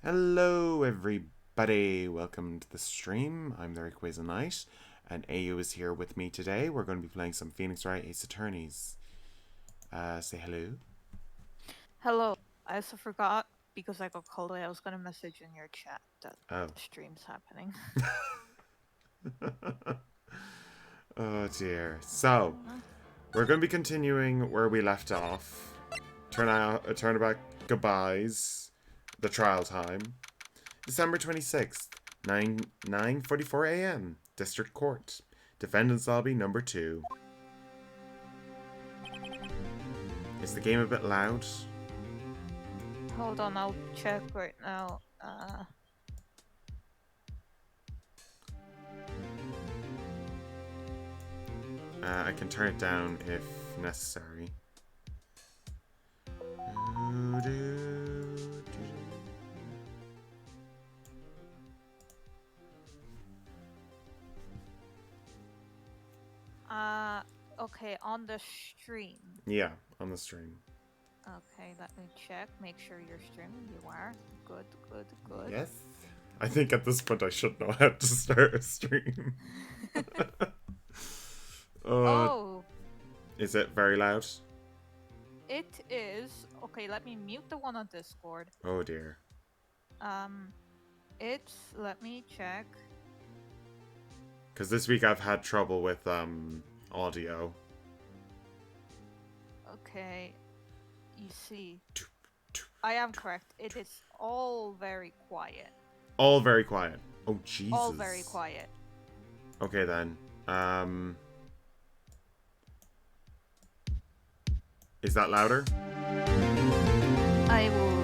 Hello, everybody. Welcome to the stream. I'm the Quiz Knight, and AU is here with me today. We're going to be playing some Pheonix Wright Ace Attorneys. Say hello. Hello. I also forgot because I got called away. I was going to message in your chat that the stream's happening. Oh dear. So, we're going to be continuing where we left off. Turnabout goodbyes. The trial time. December 26th, 9:44 a.m. District Court. Defendant's Lobby number 2. Is the game a bit loud? Hold on, I'll check right now. I can turn it down if necessary. Okay, on the stream. Yeah, on the stream. Okay, let me check. Make sure you're streaming. You are. Good. Yes. I think at this point I should know how to start a stream. Oh. Is it very loud? It is. Okay, let me mute the one on Discord. Oh dear. Let me check. Because this week I've had trouble with, audio. Okay. You see. I am correct. It is all very quiet. All very quiet. Oh, Jesus. All very quiet. Okay, then. Is that louder? I will...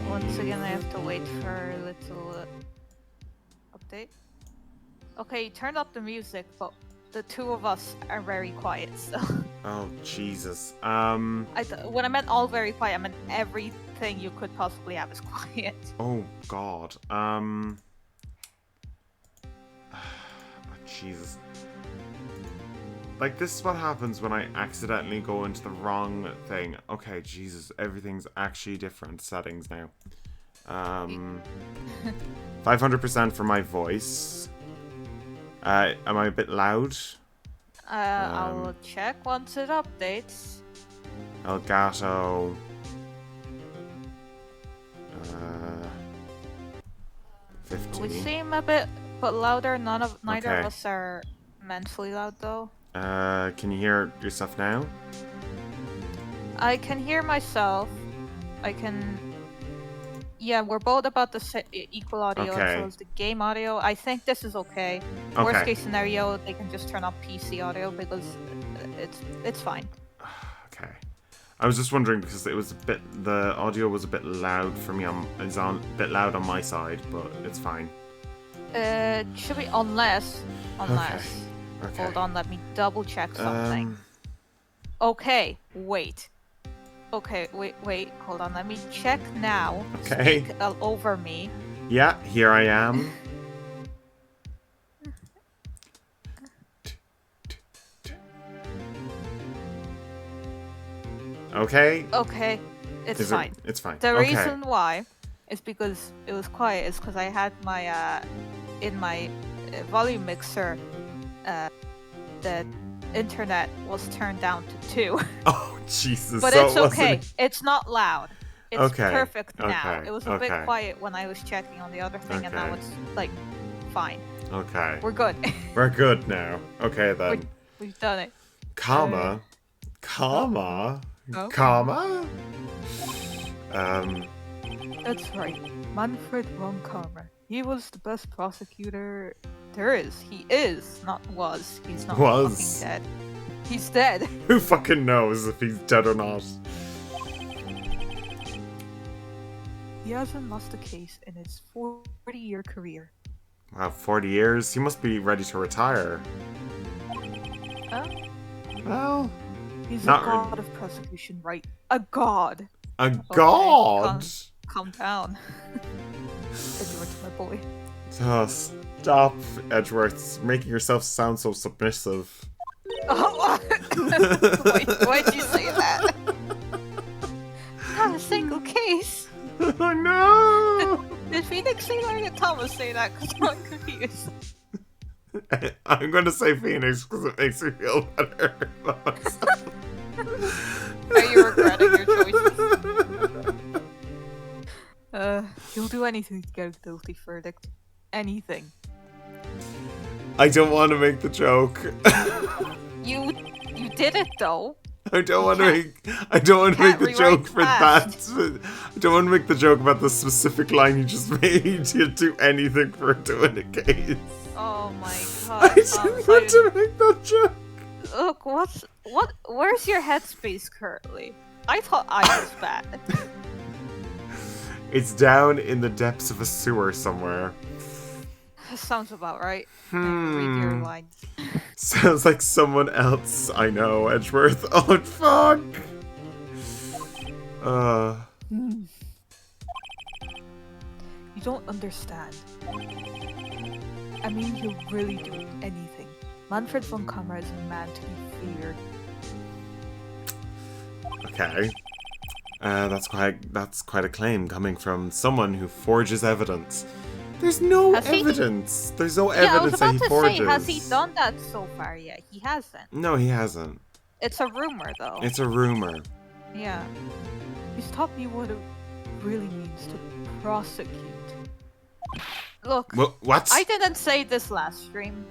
Once again, I have to wait for a little update. Okay, turn up the music, but the two of us are very quiet still. Oh, Jesus. When I meant all very quiet, I meant everything you could possibly have is quiet. Oh, God. Oh, Jesus. Like, this is what happens when I accidentally go into the wrong thing. Okay, Jesus, everything's actually different settings now. 500% for my voice. Am I a bit loud? I'll check once it updates. Elgato. 50. We seem a bit louder. Neither of us are mentally loud though. Can you hear yourself now? I can hear myself. Yeah, we're both about the equal audio, Okay. so it's the game audio. I think this is okay. Worst case scenario, they can just turn off PC audio because it's fine. Okay. I was just wondering because it was the audio was a bit loud for me. It's a bit loud on my side, but it's fine. Should be unless. Okay. Hold on, let me double check something. Okay, wait. Okay, wait, hold on, let me check now. Okay. Speak over me. Yeah, here I am. Okay. Okay, it's fine. It's fine. The reason why is because it was quiet is because I had my in my volume mixer the internet was turned down to 2. Oh Jesus! But so it's okay. It's not loud. It's perfect now. Okay. It was a bit quiet when I was checking on the other thing, and now it's like fine. Okay. We're good. We're good now. Okay then. We've done it. Comma. That's right. Manfred von Karma. He was the best prosecutor there is. He is, not was. He's not fucking dead. He's dead. Who fucking knows if he's dead or not? He hasn't lost a case in his 40-year career. Wow, 40 years? He must be ready to retire. Well... He's a god of prosecution, right? A god! A god? Calm down. Edgeworth's my boy. Oh, stop, Edgeworth. Making yourself sound so submissive. Oh, why'd you say that? Not a single case. Oh no! Did Pheonix say that or did Thomas say that? Because I'm confused. I'm going to say Pheonix because it makes me feel better. Are you regretting your choices? You'll do anything to get a guilty verdict. Anything. I don't want to make the joke. You did it though. I don't want to make the joke for that. I don't want to make the joke about the specific line you just made. You'll do anything for doing a case. Oh my god. I didn't want to make that joke. Look, where's your headspace currently? I thought I was bad. It's down in the depths of a sewer somewhere. Sounds about right. Read your line. Sounds like someone else I know, Edgeworth. Oh, fuck! You don't understand. I mean, he'll really do anything. Manfred von Kammer is a man to be feared. Okay. That's quite a claim coming from someone who forges evidence. There's no evidence. There's no evidence that he forges. Say, has he done that so far yet? He hasn't. No, he hasn't. It's a rumor, though. It's a rumor. Yeah. He's taught me what it really means to prosecute. Look, what? I didn't say this last stream,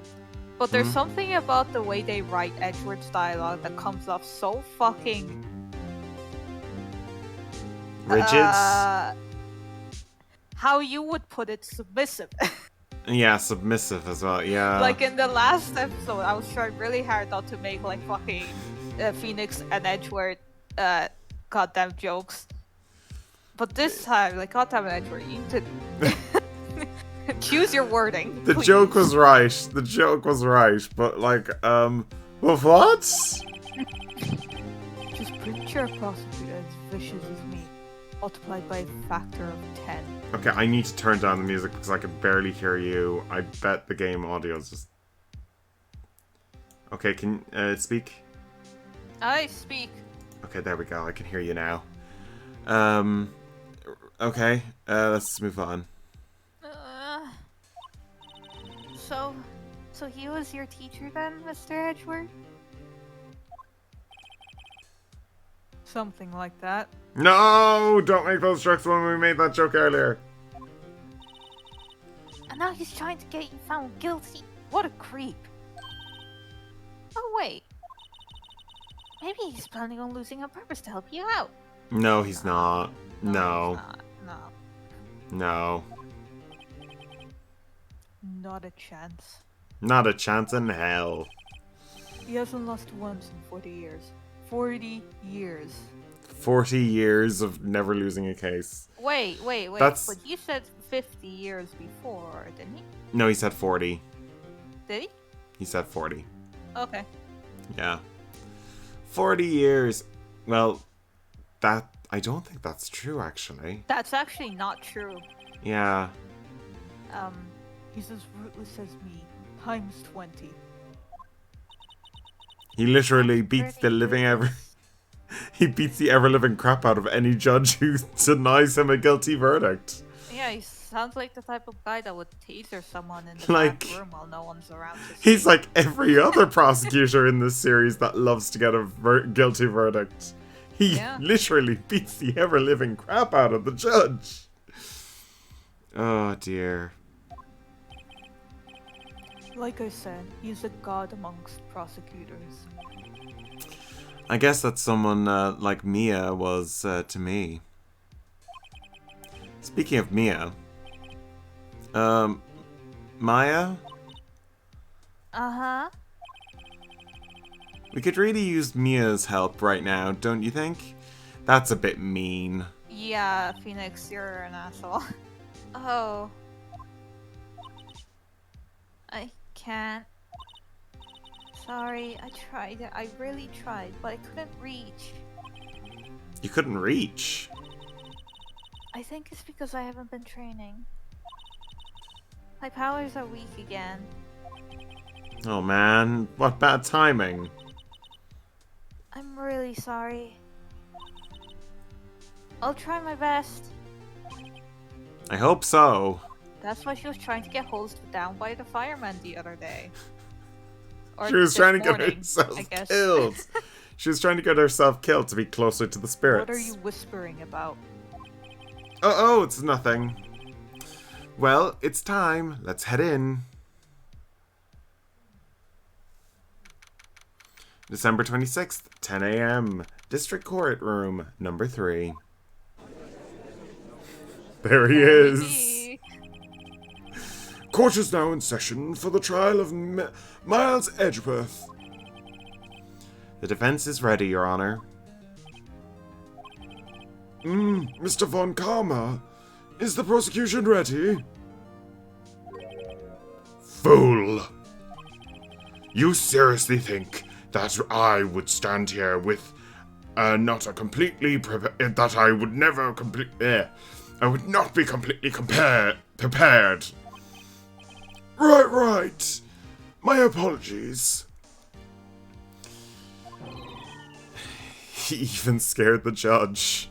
but there's something about the way they write Edgeworth's dialogue that comes off so fucking... rigid? How you would put it, submissive. Yeah, submissive as well, yeah. Like in the last episode, I was trying really hard not to make like fucking Pheonix and Edgeworth goddamn jokes. But this time, like, goddamn Edgeworth, you need to choose your wording. The please. joke was right. The joke was right, but like, well, what? Just picture a prosecutor as vicious as me, multiplied by a factor of 10. Okay, I need to turn down the music because I can barely hear you. I bet the game audio is just... Okay, can speak? I speak. Okay, there we go. I can hear you now. Okay, let's move on. So he was your teacher then, Mr. Edgeworth? Something like that. No! Don't make those jokes when we made that joke earlier. And now he's trying to get you found guilty. What a creep. Oh wait. Maybe he's planning on losing on purpose to help you out. No, he's not. No. He's not. No. Not a chance. Not a chance in hell. He hasn't lost once in 40 years. 40 years. 40 years of never losing a case. Wait. That's... But you said 50 years before, didn't he? No, he said 40. Did he? He said 40. Okay. Yeah. 40 years. Well, that... I don't think that's true, actually. That's actually not true. Yeah. He's as ruthless as me, times 20. He literally beats the living He beats the ever-living crap out of any judge who denies him a guilty verdict. Yeah, he sounds like the type of guy that would taser someone in the like, back room while no one's around to see. He's like every other prosecutor in this series that loves to get a guilty verdict. He literally beats the ever-living crap out of the judge. Oh, dear. Like I said, he's a god amongst prosecutors. I guess that someone like Mia was to me. Speaking of Mia, Maya? Uh-huh. We could really use Mia's help right now, don't you think? That's a bit mean. Yeah, Pheonix, you're an asshole. Oh. I can't. Sorry, I tried. I really tried, but I couldn't reach. You couldn't reach? I think it's because I haven't been training. My powers are weak again. Oh man, what bad timing. I'm really sorry. I'll try my best. I hope so. That's why she was trying to get hosed down by the fireman the other day. Or She was this trying to get morning, herself I guess. killed. She was trying to get herself killed to be closer to the spirits. What are you whispering about? Oh, it's nothing. Well, it's time. Let's head in. December 26th, 10 a.m. District Court Room, number 3. There he is. Maybe. Court is now in session for the trial of Miles Edgeworth. The defense is ready, Your Honor. Mr. Von Karma, is the prosecution ready? Fool! You seriously think that I would stand here with not a completely that I would never I would not be completely prepared. Right. My apologies. He even scared the judge.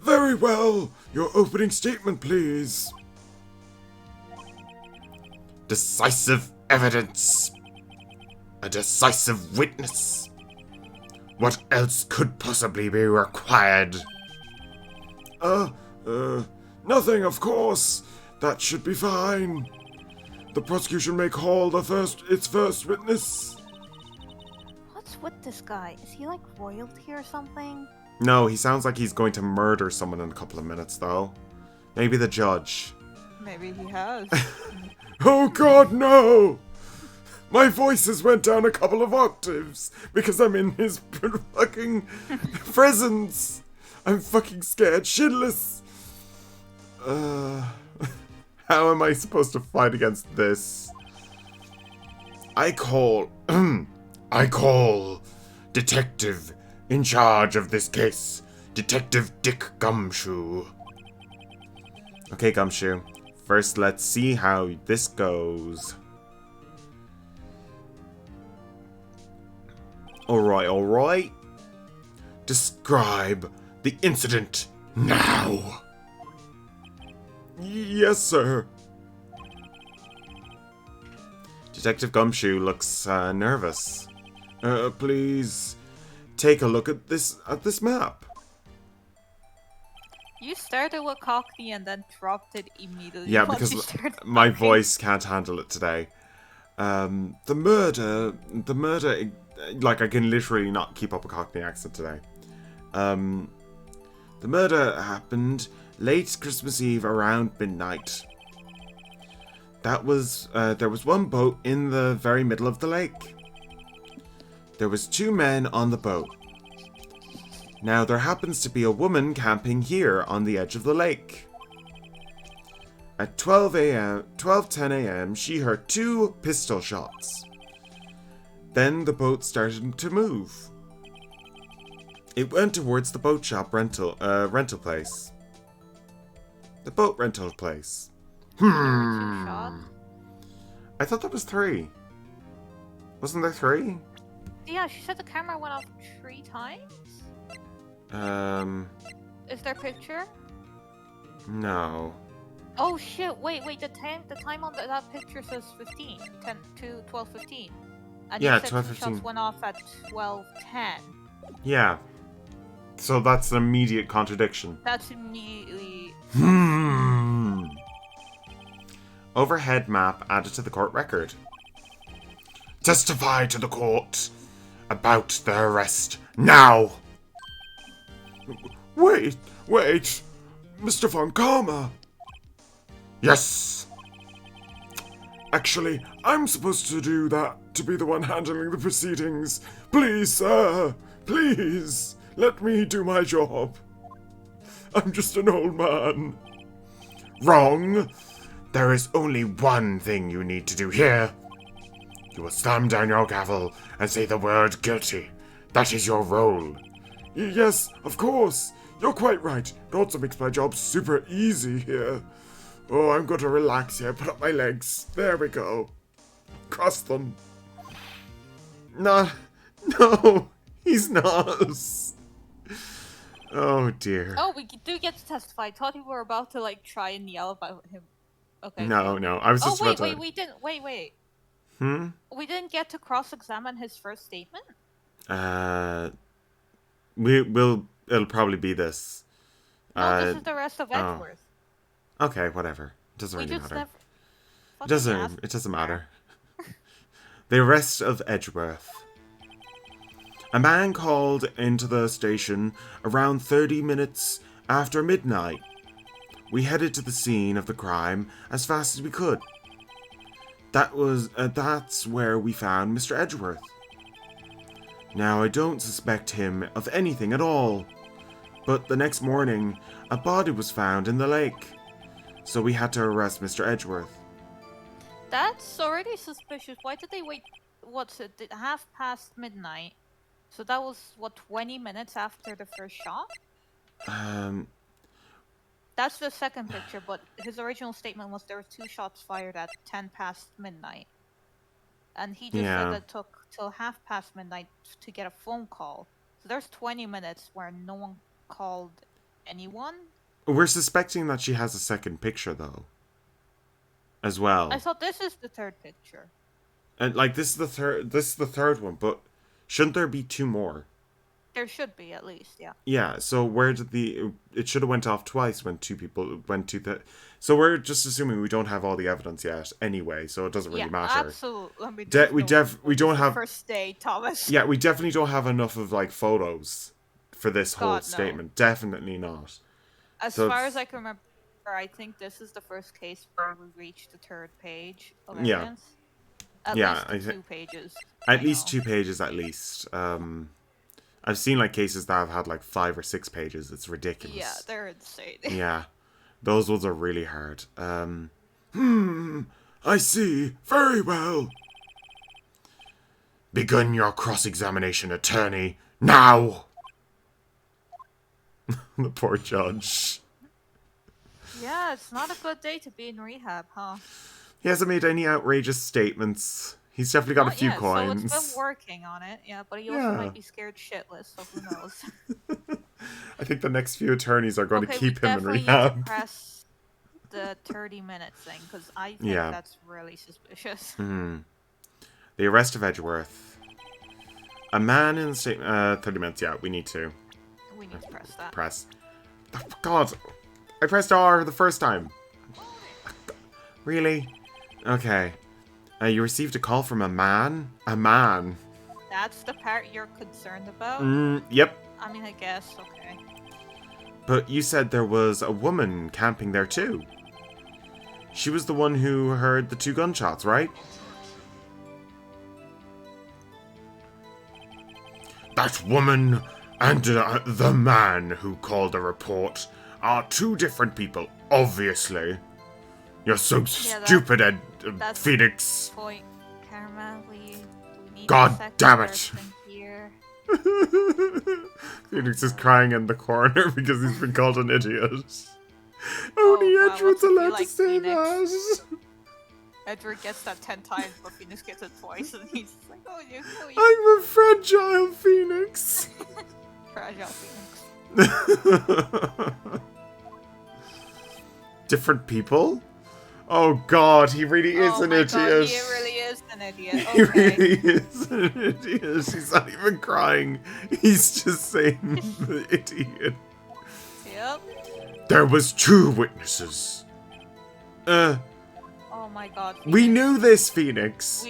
Very well. Your opening statement, please. Decisive evidence. A decisive witness. What else could possibly be required? Nothing, of course. That should be fine. The prosecution may call its first witness. What's with this guy? Is he like royalty or something? No, he sounds like he's going to murder someone in a couple of minutes, though. Maybe the judge. Maybe he has. Oh God, no! My voices went down a couple of octaves because I'm in his fucking presence. I'm fucking scared shitless. How am I supposed to fight against this? I call Detective in charge of this case, Detective Dick Gumshoe. Okay, Gumshoe. First, let's see how this goes. Alright. Describe the incident now. Yes, sir. Detective Gumshoe looks nervous. Please take a look at this map. You started with Cockney and then dropped it immediately. Yeah, once because you started my talking. voice can't handle it today. The murder, like I can literally not keep up a Cockney accent today. The murder happened late Christmas Eve around midnight. There was one boat in the very middle of the lake. There was 2 men on the boat. Now there happens to be a woman camping here on the edge of the lake. At 12:10 a.m., she heard 2 pistol shots. Then the boat started to move. It went towards the boat shop rental place. The boat rental place. There were 2 shots. I thought that was 3. Wasn't there 3? Yeah, she said the camera went off 3 times. Is there a picture? No. Oh shit! Wait. The time on that picture says 15, 10 to 12:15. And Yeah, you said 12:15. 2 shots went off at 12:10. Yeah. So that's an immediate contradiction. That's immediately. Overhead map added to the court record. Testify to the court about the arrest now. Wait, Mr. Von Karma. Yes. Actually, I'm supposed to do that, to be the one handling the proceedings. Please, sir, please, let me do my job. I'm just an old man. Wrong. There is only one thing you need to do here. You will slam down your gavel and say the word guilty. That is your role. Yes, of course. You're quite right. It also makes my job super easy here. Oh, I'm going to relax here. Put up my legs. There we go. Cross them. No, he's not. Oh dear. Oh, we do get to testify. I thought you were about to like try and yell about him. Okay, No, cool. no. I was Oh just about wait, to. we didn't. Wait. Hmm. We didn't get to cross-examine his first statement. Uh. We'll. It'll probably be this. No, this is the rest of Oh. Edgeworth. Okay. Whatever. Doesn't We really just matter. never fucking asked. It doesn't matter. The arrest of Edgeworth. A man called into the station around 30 minutes after midnight. We headed to the scene of the crime as fast as we could. That's where we found Mr. Edgeworth. Now, I don't suspect him of anything at all, but the next morning, a body was found in the lake, so we had to arrest Mr. Edgeworth. That's already suspicious. Why did they wait? What's it? midnight. So that was what 20 minutes after the first shot. That's the second picture, but his original statement was there were 2 shots fired at midnight. And he just said that it took till midnight to get a phone call. So there's 20 minutes where no one called anyone. We're suspecting that she has a second picture, though, as well. I thought this is the third picture. And like this is the third one, but shouldn't there be 2 more? There should be, at least, yeah. Yeah, so where did it should have went off twice when 2 people went to the... So we're just assuming we don't have all the evidence yet anyway, so it doesn't really matter. Absolutely. I mean, we don't have... First day, Thomas. Yeah, we definitely don't have enough of, like, photos for this whole no. statement. Definitely not. As far as I can remember, I think this is the first case where we reached the 3rd page of evidence. At least 2 pages. At least 2 pages, at least. I've seen like cases that have had like 5 or 6 pages. It's ridiculous. Yeah, they're insane. Yeah, those ones are really hard. I see. Very well. Begin your cross-examination, attorney, now! The poor judge. Yeah, it's not a good day to be in rehab, huh? He hasn't made any outrageous statements. He's definitely got a few coins. So it's been working on it, yeah, but he also might be scared shitless, so who knows. I think the next few attorneys are going to keep him in rehab. We definitely press the 30-minute thing, because I think that's really suspicious. The arrest of Edgeworth. A man in the statement... 30 minutes, yeah, we need to. We need to press that. Press. Oh, God, I pressed R the first time. Really? Okay. You received a call from a man? A man. That's the part you're concerned about? Yep. I mean, I guess, okay. But you said there was a woman camping there too. She was the one who heard the 2 gunshots, right? That woman and the man who called the report are 2 different people, obviously. You're so stupid, Pheonix. Point, Karma. We need God damn it! Here. Pheonix is crying in the corner because he's been called an idiot. Only Edward's allowed to say that. Edward gets that 10 times, but Pheonix gets it twice, and he's like, oh, you. I'm a fragile Pheonix. Fragile Pheonix. Different people? Oh God, he really is an idiot. God, he really is an idiot. Okay. He really is an idiot. He's not even crying. He's just saying the idiot. Yep. There was 2 witnesses. Oh my God. Pheonix. We knew this, Pheonix.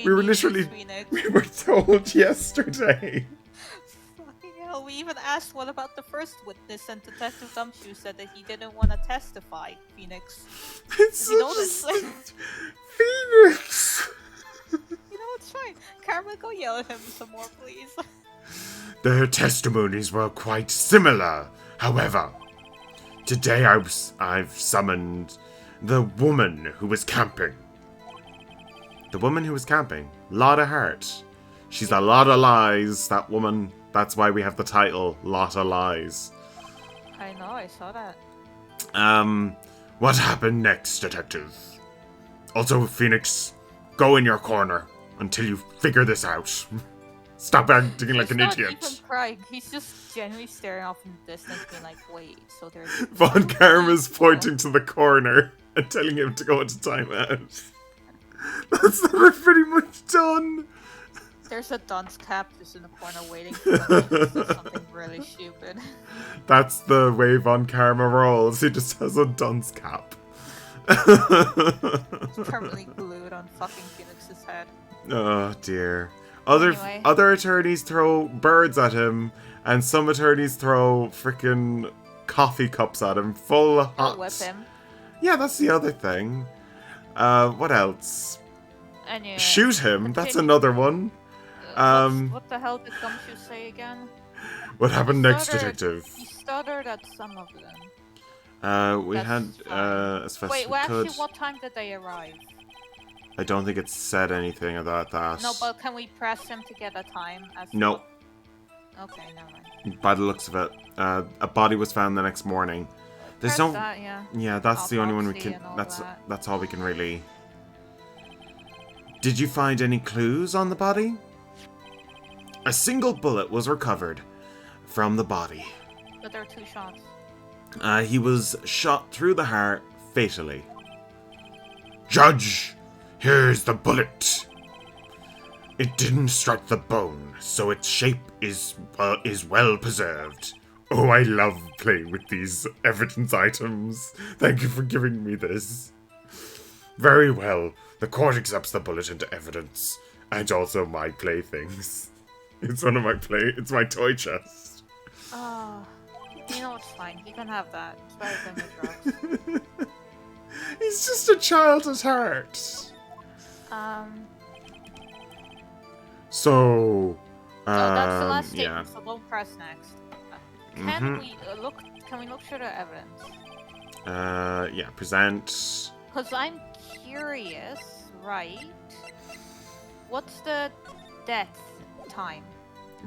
We were told yesterday. We even asked what about the first witness, and Detective Gumshoe said that he didn't want to testify, Pheonix. It's you know this? Pheonix! You know, it's fine. Karma, go yell at him some more, please. Their testimonies were quite similar. However, today I've summoned the woman who was camping. The woman who was camping? Lotta Hart. She's a lot of lies, that woman. That's why we have the title, Lotta Lies. I know, I saw that. What happened next, Detective? Also, Pheonix, go in your corner until you figure this out. Stop acting like He's an not idiot. even crying. He's just genuinely staring off in the distance, being like, "Wait, so there's." Von Karma's pointing to the corner and telling him to go into timeout. That's what we're pretty much done. There's a dunce cap just in the corner waiting for him to do something really stupid. That's the way Von Karma rolls. He just has a dunce cap. It's permanently glued on fucking Pheonix's head. Oh dear. Anyway. Other attorneys throw birds at him, and some attorneys throw freaking coffee cups at him, full of hot. Or whip him. Yeah, that's the other thing. What else? Anyway, Shoot him. That's another one. What the hell did Gumshoe say again? What happened next, detective? He stuttered at some of them. We That's had as fast Wait, as we well, could. actually, what time did they arrive? I don't think it said anything about that. No, but can we press him to get a time? No. Okay, never mind. By the looks of it, a body was found the next morning. There's Press no. that, yeah. Yeah, that's the only one we Autopsy can. and all That's all we can really. Did you find any clues on the body? A single bullet was recovered from the body. But there are 2 shots. He was shot through the heart fatally. Judge, here's the bullet. It didn't strike the bone, so its shape is well preserved. Oh, I love playing with these evidence items. Thank you for giving me this. Very well. The court accepts the bullet into evidence, and also my playthings. It's it's my toy chest. Oh, you know it's fine. He can have that. It's better than the drugs. He's just a child at heart. So, that's the last yeah. statement, so don't press next. Can we look? Can we look through the evidence? Yeah, present. Because I'm curious, right? What's the death time?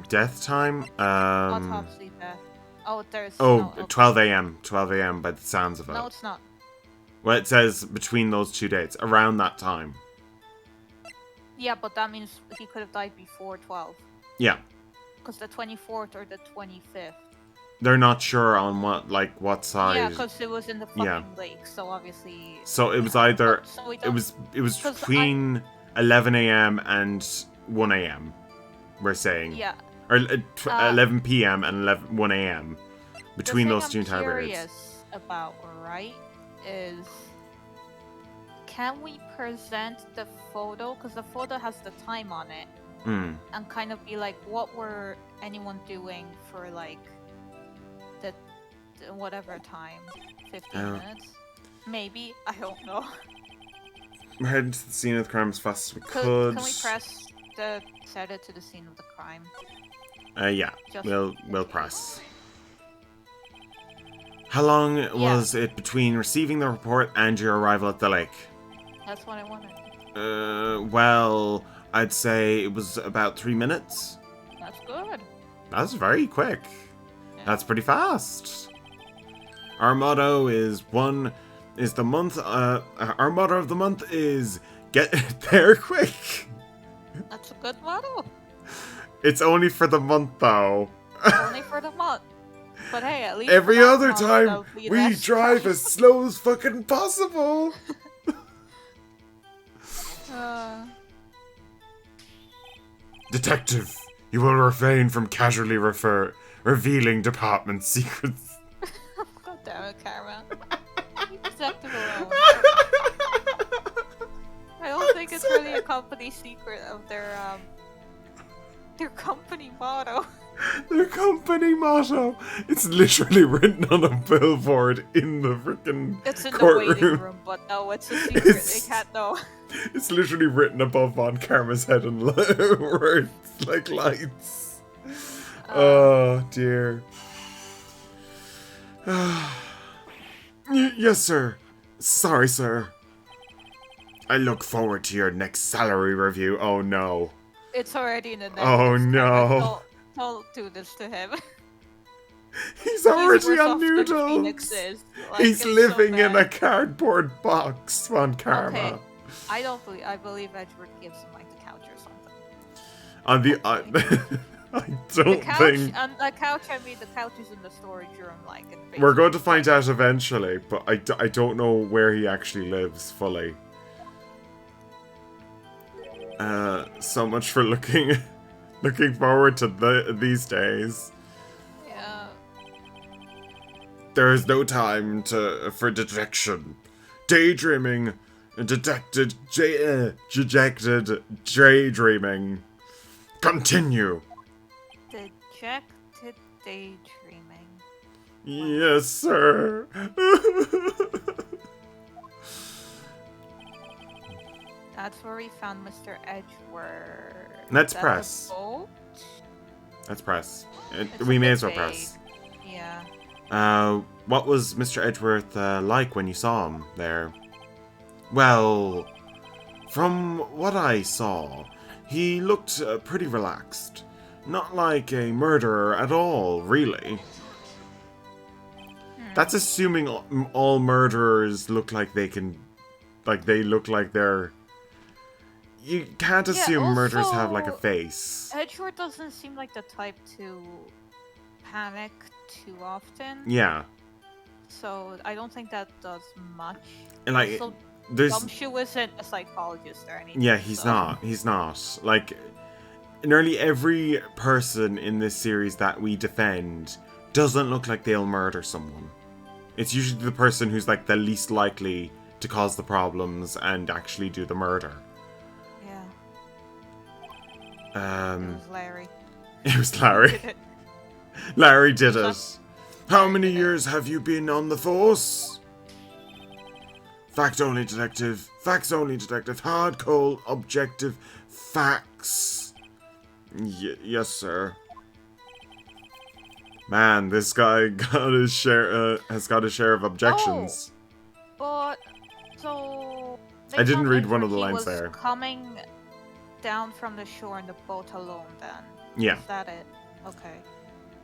Death time? Autopsy death. Oh, there's. Oh, no, 12 a.m. 12 a.m. by the sounds of it. No, it's not. Well, it says between those 2 dates, around that time. Yeah, but that means he could have died before 12. Yeah. Because the 24th or the 25th. They're not sure on what side. Yeah, because it was in the fucking lake, so obviously. So it was either so it was between 11 a.m. and 1 a.m. We're saying. Yeah. Or 11 p.m. and 1 a.m. Between those 2 time periods. Curious about, right, is can we present the photo, because the photo has the time on it, and kind of be like, what were anyone doing for like the whatever time, 15 minutes, maybe, I don't know. We're heading to the scene of the crime as fast as we could. Can we press the set it to the scene of the crime? Yeah, Just we'll press. How long was it between receiving the report and your arrival at the lake? That's what I wanted. Well, I'd say it was about 3 minutes. That's good. That's very quick. Yeah. That's pretty fast. Our motto is the month. Our motto of the month is get there quick. That's a good motto. It's only for the month, though. Only for the month. But hey, at least every other time we drive time. as slow as fucking possible. Detective, you will refrain from casually revealing department secrets. God damn it, Karma. Leave Detective alone. I don't think it's really a company secret of their company motto. Their company motto. It's literally written on a billboard in the freaking It's in courtroom. the waiting room, but no, it's a secret. They can't know. It's literally written above Von Karma's head in words like lights. Oh dear. Yes, sir. Sorry, sir. I look forward to your next salary review. Oh no. It's already in the next. Oh no. Don't do this to him. He's already worse on off than noodles. Pheonix is. Like, He's it's living so in a cardboard box, Von Karma. Okay. I believe Edward gives him like the couch or something. On the I The don't couch, think on the couch, I mean the couch is in the storage room, like in the basement. we're going to find out eventually, but I don't know where he actually lives fully. So much for looking forward to these days. Yeah. There is no time for dejection, daydreaming, dejected daydreaming. Continue. Dejected daydreaming. Yes, sir. That's where we found Mr. Edgeworth. Let's That press. the boat? Let's press. It's We a may bit as well vague. press. Yeah. What was Mr. Edgeworth like when you saw him there? Well, from what I saw, he looked pretty relaxed. Not like a murderer at all, really. That's assuming all murderers look like they can... Like, they look like they're... You can't assume murderers have, like, a also, face. Edgeworth doesn't seem like the type to panic too often. Yeah. So I don't think that does much. And, like, Also, there's... Gumshoe isn't a psychologist or anything. Yeah, he's not. He's not. Like, nearly every person in this series that we defend doesn't look like they'll murder someone. It's usually the person who's, like, the least likely to cause the problems and actually do the murder. Yeah. It was Larry. It was Larry. Larry did it. How Larry many did it. years have you been on the force? Fact only, detective. Facts only, detective. Hard, cold, objective facts. Yes, sir. Man, this guy got his share. Has got his share of objections. But so I didn't read one of the he lines was there. Coming down from the shore in the boat alone. Then Yeah. is that it? Okay.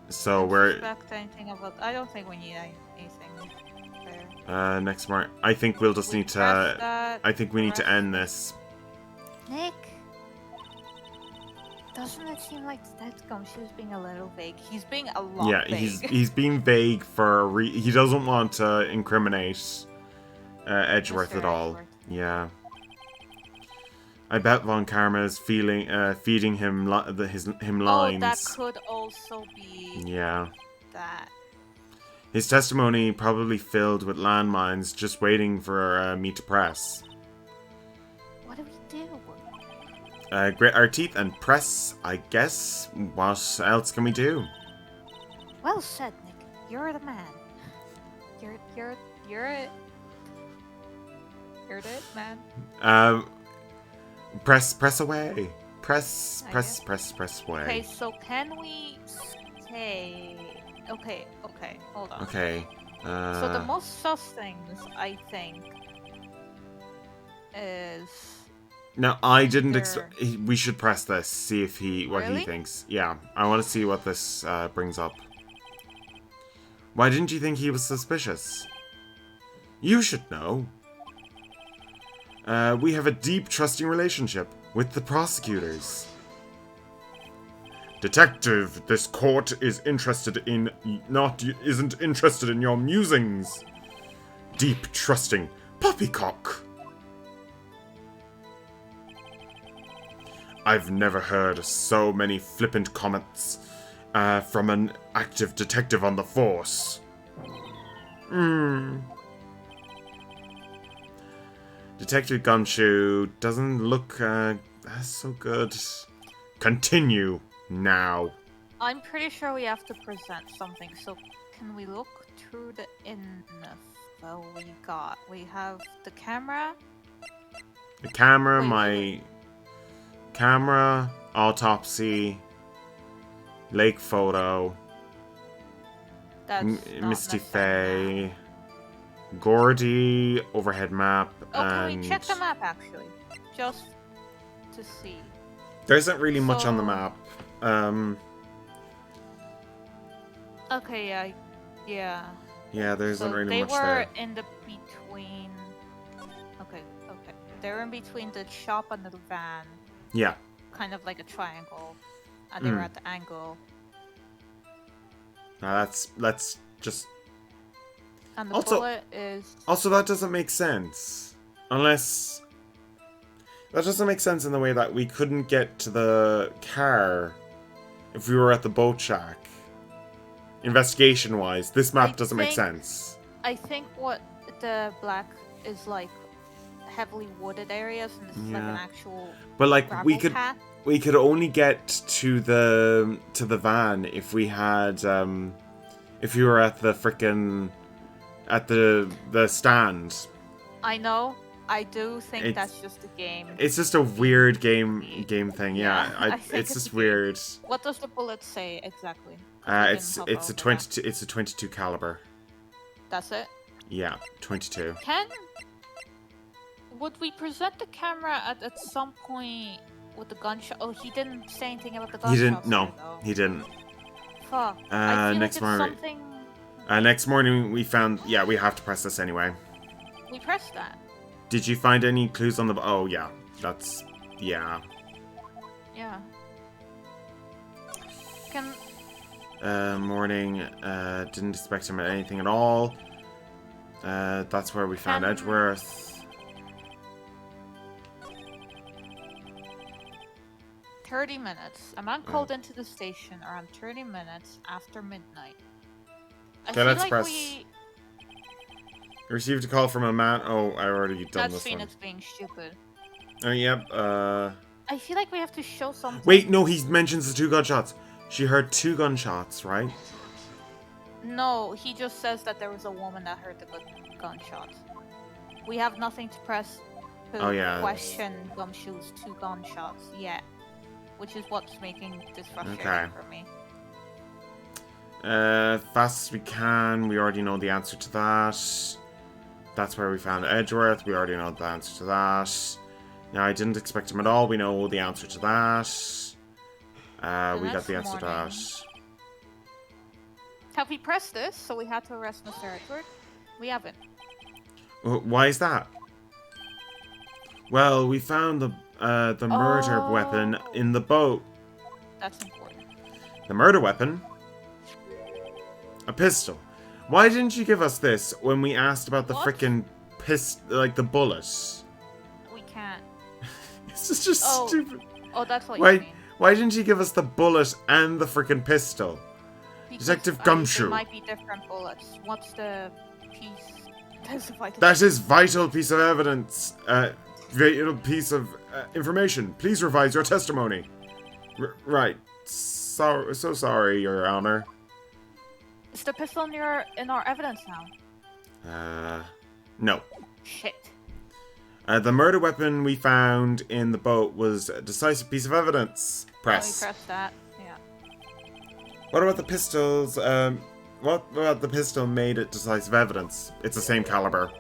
So Don't we're suspect anything about. I don't think we need anything there. next mark. I think we'll just We need press to. that, I think we need to press- end this. Nick, doesn't it seem like that Gumshoe's being a little vague? He's being a lot Yeah, vague. he's being vague for a he doesn't want to incriminate Edgeworth Mr. at all. Edgeworth. Yeah. I bet Von Karma is feeding him him lines. Oh, that could also be Yeah. that. His testimony probably filled with landmines, just waiting for me to press. What do we do? Grit our teeth and press, I guess. What else can we do? Well said, Nick. You're the man. You're it. You're it, man. Press away. Press I away. Okay, so can we say? Okay, hold on. Okay. So the most sus things, I think, is No, I didn't There- expect. We should press this. See if what he Really? thinks. Yeah, I want to see what this brings up. Why didn't you think he was suspicious? You should know. We have a deep, trusting relationship with the prosecutors. Detective, this court is interested in isn't interested in your musings. Deep, trusting poppycock. I've never heard so many flippant comments from an active detective on the force. Detective Gumshoe doesn't look so good. Continue now. I'm pretty sure we have to present something. So can we look through the info we got? We have the camera. The camera, Wait, my wait. camera, autopsy, lake photo, That's not Misty necessarily Faye, Gordy, overhead map, that. Oh, can and we check the map actually, just to see? there isn't really much on the So- map. Okay, yeah. Yeah, there isn't So really they much were there. in the between. Okay. They were in between the shop and the van. Yeah, kind of like a triangle, and they were at the angle. Now let's just. And the bullet is. Also, that doesn't make sense. Unless. That doesn't make sense in the way that we couldn't get to the car if we were at the boat shack. Investigation-wise, this map doesn't make sense. I think what the black is like heavily wooded areas, and this is like an actual. But like path. we could only get to the van if we had if you were at the frickin' at the stand. I know. I do think that's just a game. It's just a weird game thing. Yeah, it's just weird. What does the bullet say exactly? It's a 22 caliber. That's it? Yeah, 22. Would we present the camera at some point with the gunshot? Oh, he didn't say anything about the gunshot. He didn't. No, he didn't. Fuck. Next morning. Next morning we found. Yeah, we have to press this anyway. We pressed that. Did you find any clues on the... Oh, yeah. That's... Yeah. Yeah. Can... Morning. Didn't expect him at anything at all. That's where we found Edgeworth. 30 minutes. A man called into the station around 30 minutes after midnight. Okay, let's press... Received a call from a man. Oh, I already done this one. That's Pheonix being stupid. Oh, yep. I feel like we have to show something. Wait, no, he mentions the 2 gunshots. She heard 2 gunshots, right? No, he just says that there was a woman that heard the gunshots. We have nothing to press to question Gumshoe's 2 gunshots yet, which is what's making this frustrating for me. Fast as we can. We already know the answer to that. That's where we found Edgeworth. We already know the answer to that. Now, I didn't expect him at all. We know the answer to that. We got the answer to that. Have we pressed this? So we had to arrest Mr. Edgeworth? We haven't. Why is that? Well, we found the murder weapon in the boat. That's important. The murder weapon? A pistol. Why didn't you give us this when we asked about the frickin' like the bullet? We can't. This is just stupid. Oh, that's what you mean. Why didn't you give us the bullet and the frickin' pistol? Because Detective Gumshoe. There might be different bullets. What's the piece? That is vital piece of evidence. Vital piece of information. Please revise your testimony. Right. So sorry, Your Honor. Is the pistol in our evidence now? No. Shit. The murder weapon we found in the boat was a decisive piece of evidence. Press. Oh, we pressed that. Yeah. What about the pistols? What about the pistol made it decisive evidence? It's the same caliber.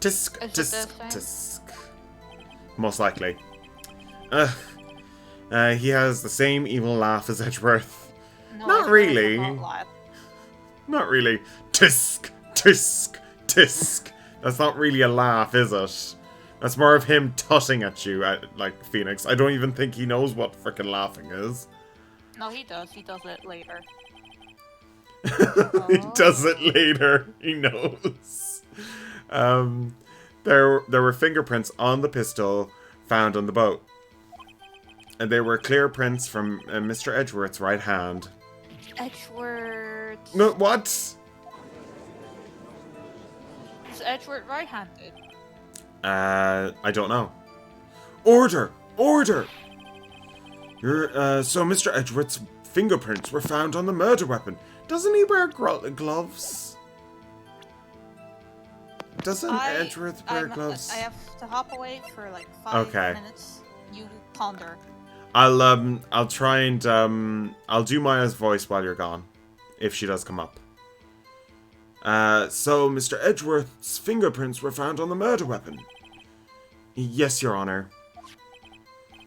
Tisk, tisk, tisk. Most likely. He has the same evil laugh as Edgeworth. No, Not really. Not really. Tisk, tisk, tisk. That's not really a laugh, is it? That's more of him tutting at you, like Pheonix. I don't even think he knows what frickin' laughing is. No, he does. He does it later. He does it later. He knows. There were fingerprints on the pistol found on the boat. And they were clear prints from Mr. Edgeworth's right hand. Edgeworth... No, what? Is Edgeworth right-handed? I don't know. Order! Order! So Mr. Edgeworth's fingerprints were found on the murder weapon. Doesn't he wear gloves? Doesn't Edgeworth wear gloves? I have to hop away for like 5 minutes. You ponder. I'll try and I'll do Maya's voice while you're gone, if she does come up. So Mr. Edgeworth's fingerprints were found on the murder weapon. Yes, Your Honor.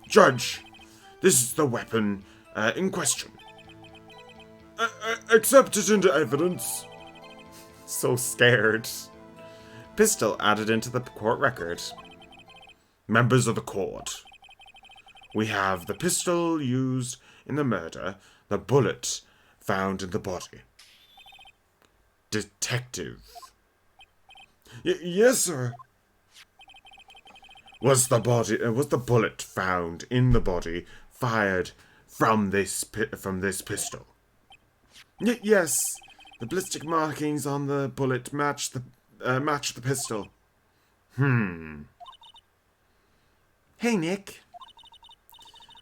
Judge, this is the weapon in question. Accept it into evidence. So scared. Pistol added into the court record. Members of the court. We have the pistol used in the murder, the bullet found in the body. Detective. Yes, sir. Was the bullet found in the body fired from this pistol? Yes. The ballistic markings on the bullet match the pistol. Hey, Nick.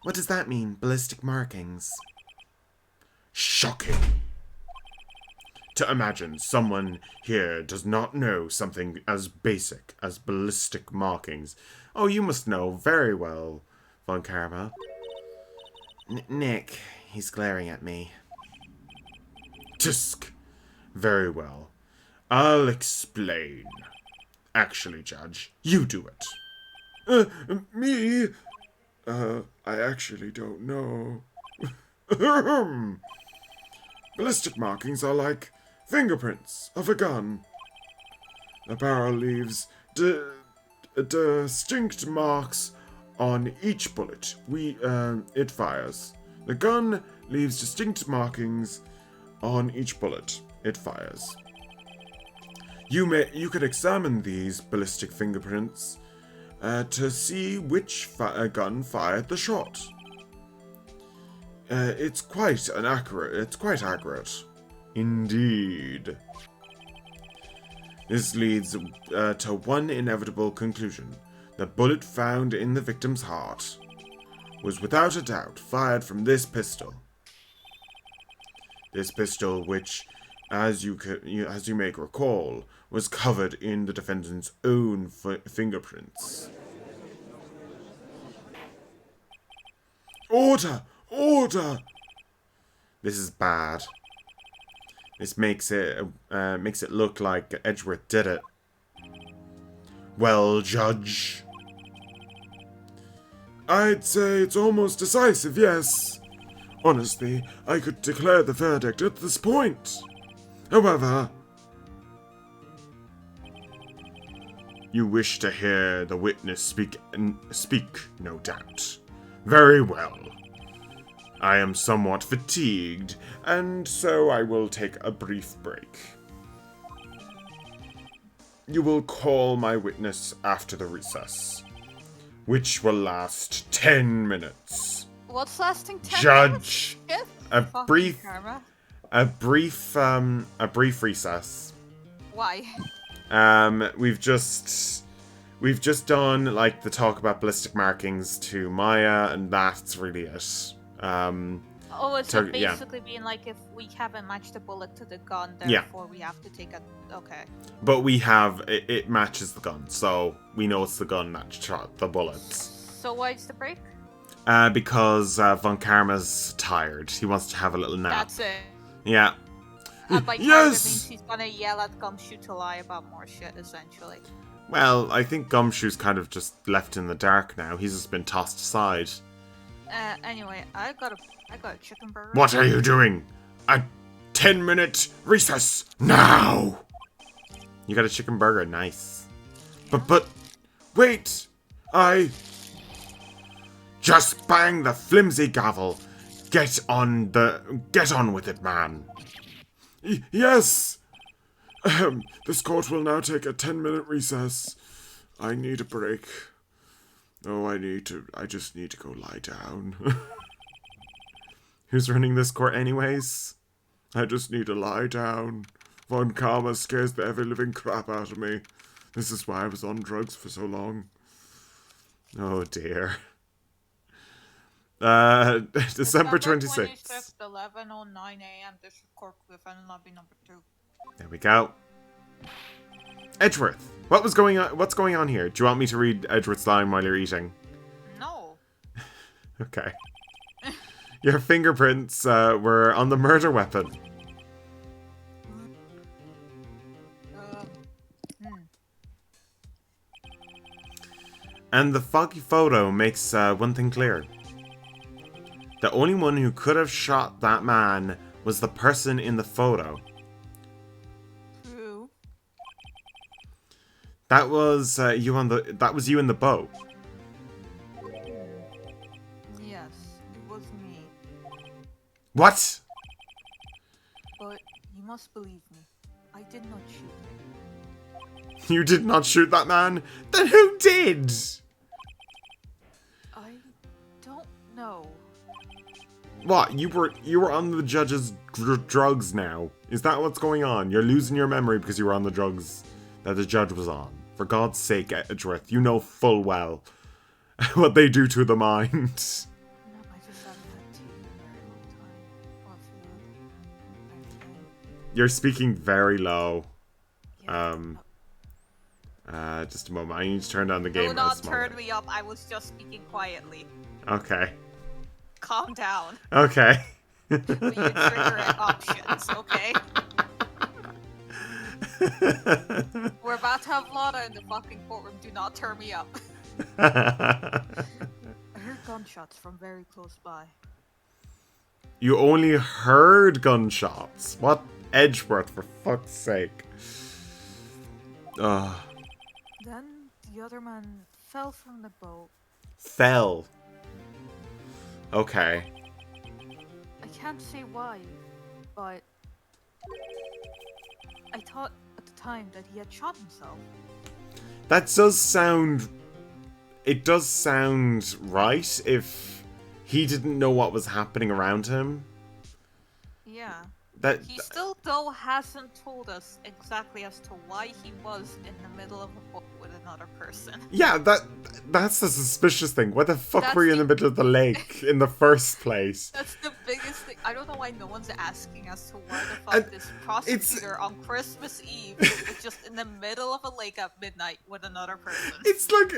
What does that mean, ballistic markings? Shocking. To imagine someone here does not know something as basic as ballistic markings. Oh, you must know very well, Von Karma. Nick, he's glaring at me. Tisk. Very well. I'll explain. Actually, Judge, you do it. Me? I actually don't know. Ballistic markings are like fingerprints of a gun. The barrel leaves distinct marks on each bullet it fires. The gun leaves distinct markings on each bullet it fires. You could examine these ballistic fingerprints to see which gun fired the shot. It's quite accurate. Indeed. This leads to one inevitable conclusion. The bullet found in the victim's heart was without a doubt fired from this pistol. This pistol, which, as you may recall, was covered in the defendant's own fingerprints. Order! Order! This is bad. This makes it look like Edgeworth did it. Well, Judge. I'd say it's almost decisive, yes. Honestly, I could declare the verdict at this point. However, you wish to hear the witness speak, no doubt. Very well. I am somewhat fatigued, and so I will take a brief break. You will call my witness after the recess, which will last 10 minutes. What's lasting 10 Judge, minutes? a brief recess. Why? We've just done like the talk about ballistic markings to Maya, and that's really it. It's basically being like if we haven't matched the bullet to the gun, therefore we have to take a... Okay. But we have... It matches the gun, so we know it's the gun that shot the bullets. So why is the break? Because Von Karma's tired. He wants to have a little nap. That's it. Yeah. And by tired, it means he's gonna yell at Gumshoe to lie about more shit, essentially. Well, I think Gumshoe's kind of just left in the dark now. He's just been tossed aside. Anyway, I got a chicken burger. What are you doing? A 10-minute recess now. You got a chicken burger, nice. Yeah. But wait, just bang the flimsy gavel. Get on with it, man. Yes. This court will now take a 10-minute recess. I need a break. Oh, I just need to go lie down. Who's running this court anyways? I just need to lie down. Von Karma scares the ever-living crap out of me. This is why I was on drugs for so long. Oh dear. December 26th. 11:09 a.m. District Court Griffin Lobby number 2. There we go. Edgeworth, what's going on here? Do you want me to read Edgeworth's line while you're eating? No. Okay. Your fingerprints were on the murder weapon. And the foggy photo makes one thing clear. The only one who could have shot that man was the person in the photo. Who? That was you in the boat. What? But you must believe me. I did not shoot him. You did not shoot that man? Then who did? I don't know. What? You were on the judge's drugs now. Is that what's going on? You're losing your memory because you were on the drugs that the judge was on. For God's sake, Edgeworth, you know full well what they do to the mind. No, I just haven't had tea in a very long time. Or food. Anything. You're speaking very low. Yeah. Just a moment. I need to turn down the game. Do not turn me up. I was just speaking quietly. Okay. Calm down. Okay. You trigger at options, okay? We're about to have Lotta in the fucking courtroom. Do not turn me up. I heard gunshots from very close by. You only heard gunshots? What? Edgeworth, for fuck's sake. Ugh. Then the other man fell from the boat. Fell. Okay. I can't say why, but I thought at the time that he had shot himself. That does sound... It does sound right if he didn't know what was happening around him. Yeah. That... He still, though, hasn't told us exactly as to why he was in the middle of a boat with another person. Yeah, that's the suspicious thing. Why the fuck That's were you in the middle of the lake in the first place? That's the biggest thing. I don't know why no one's asking as to why the fuck And this prosecutor on Christmas Eve was just in the middle of a lake at midnight with another person. It's like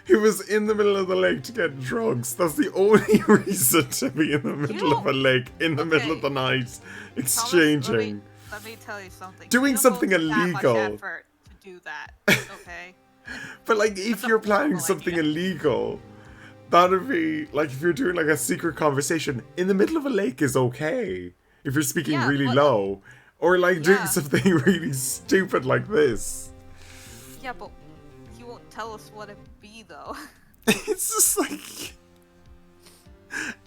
he was in the middle of the lake to get drugs. That's the only reason to be in the middle of a lake in the middle of the night, exchanging. Thomas, let me tell you something. Doing You don't something go to that illegal. much effort to do that, okay? But like, if That's a you're planning horrible something idea. illegal, that'd be like if you're doing like a secret conversation in the middle of a lake is okay. If you're speaking Yeah, really but- low, or like doing Yeah. something really stupid like this. Yeah, but he won't tell us what it be though. It's just like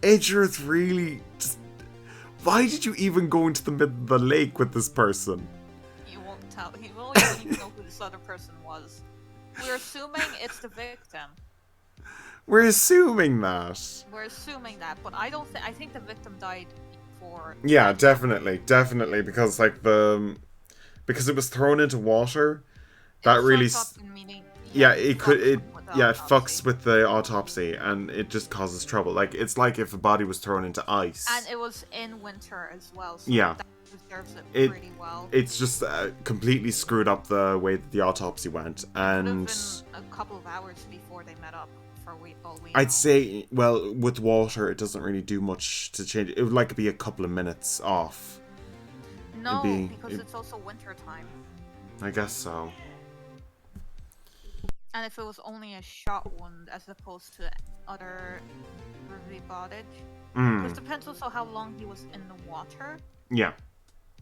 Edgeworth really. Just, why did you even go into the middle of the lake with this person? He won't tell. He won't even know who this other person was. We're assuming it's the victim. We're assuming that. We're assuming that, but I don't think. I think the victim died before. Yeah, definitely, because like because it was thrown into water. That really, Meaning, yeah, it could, it autopsy. fucks with the autopsy and it just causes trouble. Like it's like if a body was thrown into ice. And it was in winter as well. So Yeah. that preserves it It- pretty well. It's just completely screwed up the way that the autopsy went, It would have and been a couple of hours before they met up. For all we know. I'd say, well, with water, it doesn't really do much to change. It would like be a couple of minutes off. no, be- because it's also winter time. I guess so. And if it was only a shot wound as opposed to other review bondage, because Mm, depends also how long he was in the water. yeah.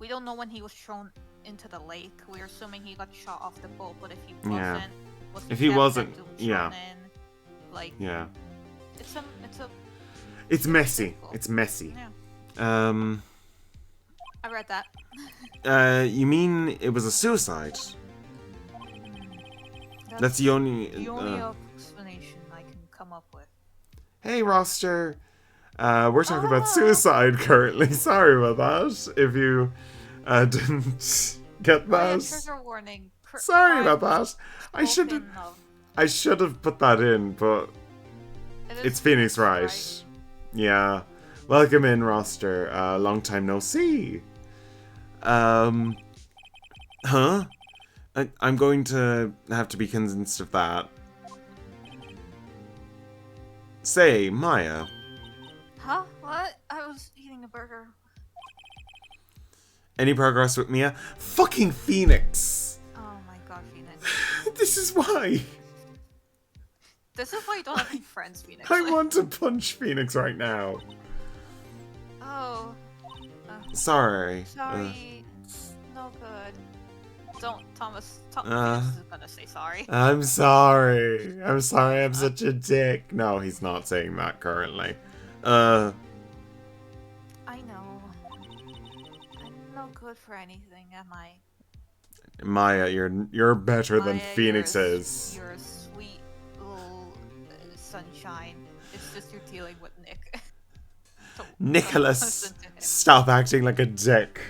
We don't know when he was thrown into the lake. We're assuming he got shot off the boat, but if he Yeah. wasn't, was If he kept wasn't, and thrown yeah. in, like Yeah. it's a It's messy. difficult. It's messy. Yeah. I read that. You mean it was a suicide? That's the only. the only explanation I can come up with. Hey, roster. We're talking about Ah. suicide currently. Sorry about that. If you didn't get Oh, yeah, that. trigger warning. Sorry about that. I should spoken have. of. I should have put that in, but It it's is Pheonix, right? Yeah. Welcome in, roster. Long time no see. Huh? I'm going to have to be convinced of that. Say, Maya. Huh? What? I was eating a burger. Any progress with Mia? Fucking Pheonix! Oh my god, Phoenix. This is why! This is why you don't have any friends, Phoenix. I want to punch Pheonix right now. Oh. Sorry. Sorry. No good. Don't, Thomas. Phoenix is gonna say sorry. I'm sorry. I'm sorry I'm such a dick. No, he's not saying that currently. I know. good for anything, am I? Maya, you're better than Maya, Pheonix is. You're a sweet little sunshine. It's just you're dealing with Nick. Nicholas, listen to him. stop acting like a dick.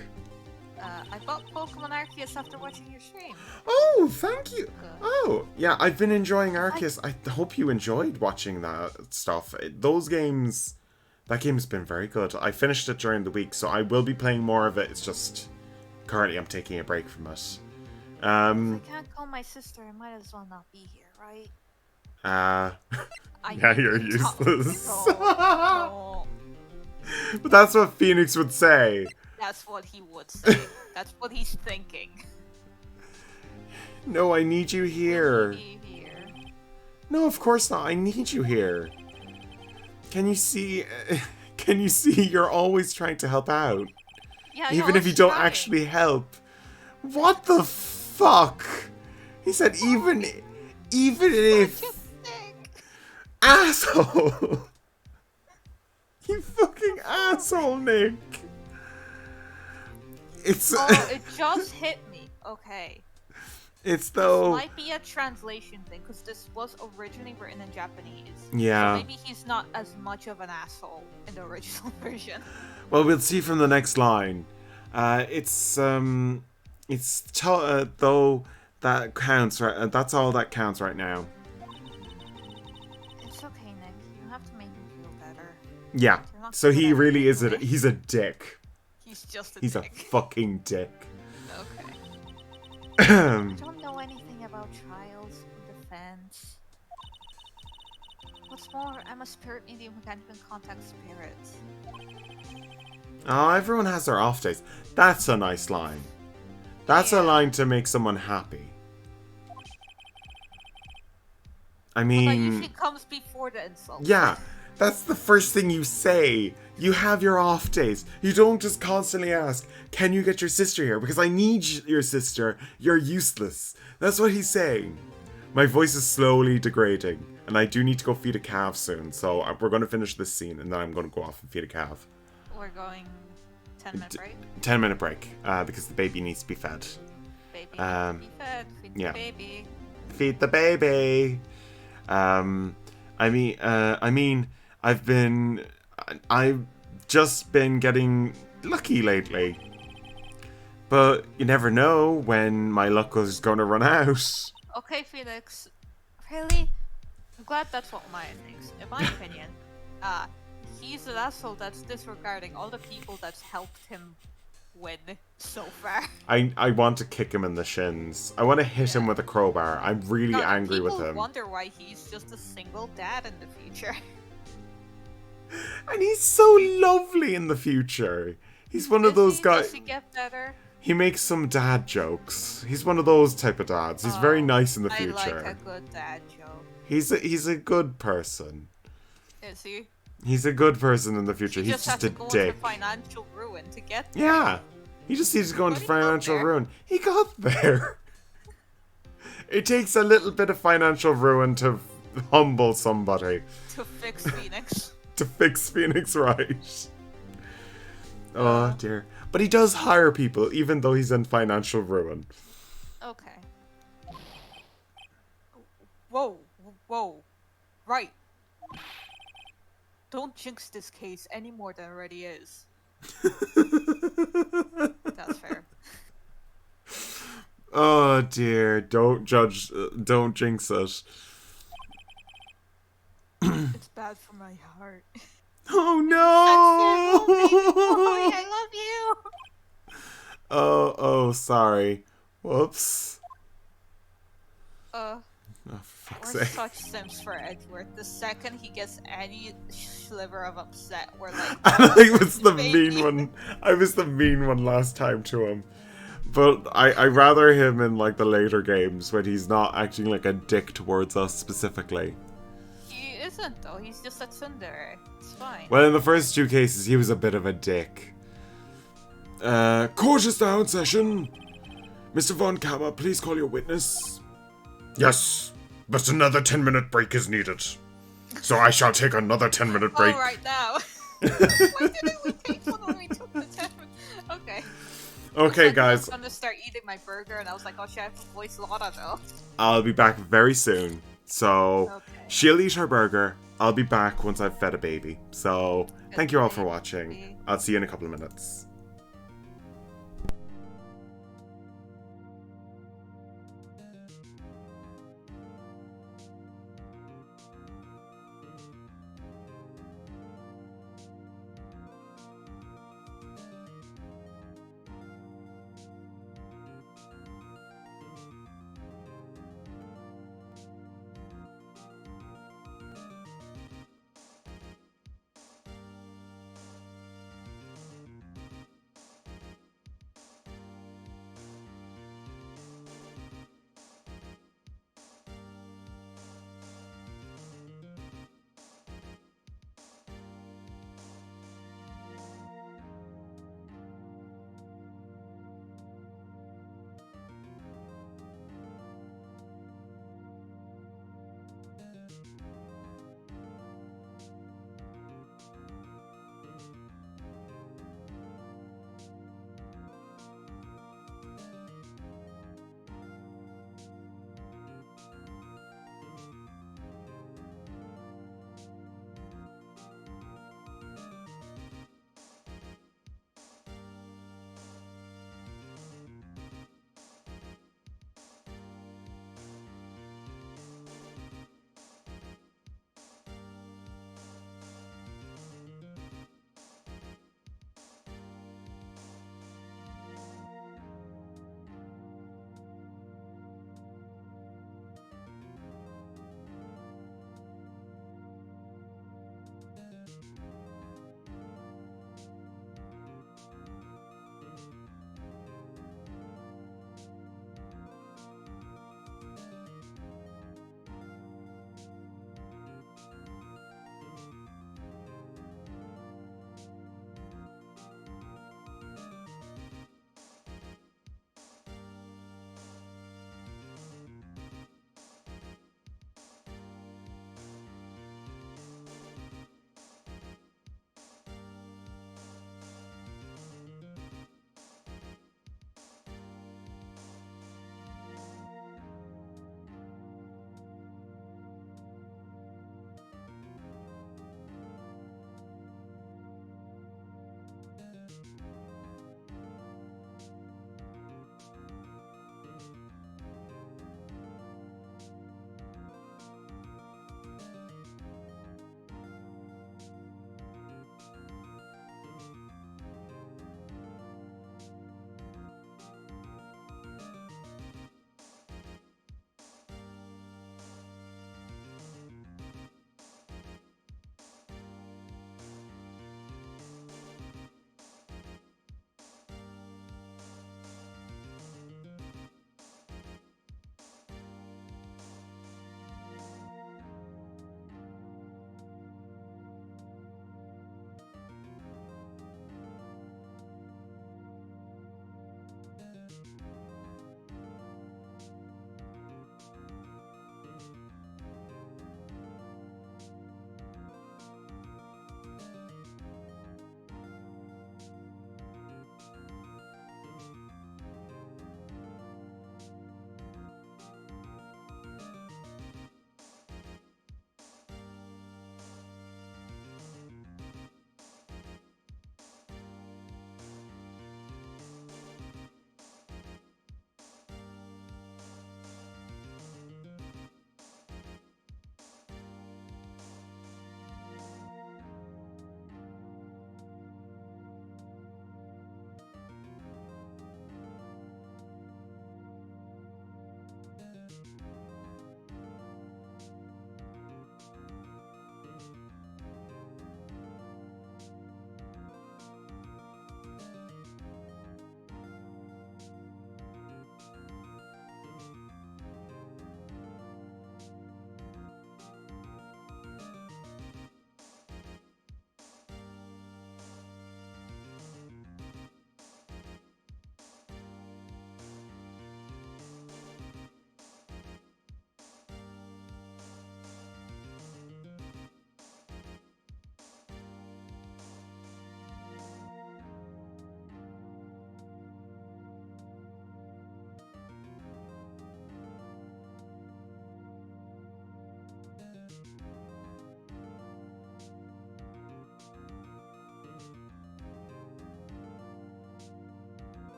I bought Pokemon Arceus after watching your stream. Oh, thank you. Good. Oh, yeah, I've been enjoying Arceus. I hope you enjoyed watching that stuff. Those games, that game's been very good. I finished it during the week, so I will be playing more of it. It's just, currently I'm taking a break from it. If I can't call my sister, I might as well not be here, right? Yeah, you're useless. No. But that's what Pheonix would say. That's what he would say. That's what he's thinking. No, I need you here. Be here. No, of course not. I need you here. Can you see? Can you see? You're always trying to help out, Yeah, even if you don't actually help. What the fuck? He said even if. Asshole. You fucking asshole, Nick. It's. Oh, it just hit me. Okay. It's This though. might be a translation thing, because this was originally written in Japanese. Yeah. So maybe he's not as much of an asshole in the original version. Well, we'll see from the next line. Though that counts, right? That's all that counts right now. It's okay, Nick. You don't have to make him feel better. Yeah. You're not So good he at it really is anyway. he's a dick. He's just a He's dick. a fucking dick. Okay. I don't know anything about trials or defense. What's more, I'm a spirit medium who can't even contact spirits. Oh, everyone has their off days. That's a nice line. That's a Yeah. line to make someone happy. I But that mean, usually comes before the insult. yeah, that's the first thing you say. You have your off days. You don't just constantly ask, can you get your sister here? Because I need your sister. You're useless. That's what he's saying. My voice is slowly degrading. And I do need to go feed a calf soon. So we're going to finish this scene and then I'm going to go off and feed a calf. We're going 10-minute break. 10-minute break. Because the baby needs to be fed. Baby, be fed. Feed yeah. the baby. Feed the baby. I've just been getting lucky lately. But you never know when my luck is going to run out. Okay, Pheonix. Really? I'm glad that's what Maya thinks. In my opinion, he's an asshole that's disregarding all the people that's helped him win so far. I want to kick him in the shins. I want to hit him with a crowbar. I'm really No, angry with people him. wonder why he's just a single dad in the future. And he's so lovely in the future. He's one of those guys. Does he get better? He makes some dad jokes. He's one of those type of dads. He's very nice in the future. I like a good dad joke. He's a good person. Is he? He's a good person in the future. He He's just has a to go dick. into financial ruin to get there. Yeah. He just needs to go into But he got financial there. ruin. He got there. It takes a little bit of financial ruin to humble somebody. To fix Pheonix. To fix Pheonix right. Oh dear. But he does hire people, even though he's in financial ruin. Okay. Whoa, whoa. Right. Don't jinx this case any more than it already is. That's fair. Oh dear, don't judge, don't jinx it. It's bad for my heart. Oh no! Boy, I love you! Oh, sorry. Whoops. Uh, Oh, for fuck's we're sake. such simps for Edward. The second he gets any sliver of upset, we're like, I was the baby. mean one. I was the mean one last time to him. But I rather him in like the later games when he's not acting like a dick towards us specifically. He isn't though, he's just a tsundere. It's fine. Well, in the first two cases, he was a bit of a dick. Court is now in session. Mr. Von Kammer, please call your witness. Yes, but another 10-minute break is needed. So I shall take another 10-minute break. Oh, right now. Why didn't we take one when we took the 10 minutes? Okay. Okay, I was guys, gonna start eating my burger, and I was like, oh shit, I have to voice Lotta though. I'll be back very soon. So, Okay. she'll eat her burger. I'll be back once I've fed a baby. So, thank you all for watching. Baby. I'll see you in a couple of minutes.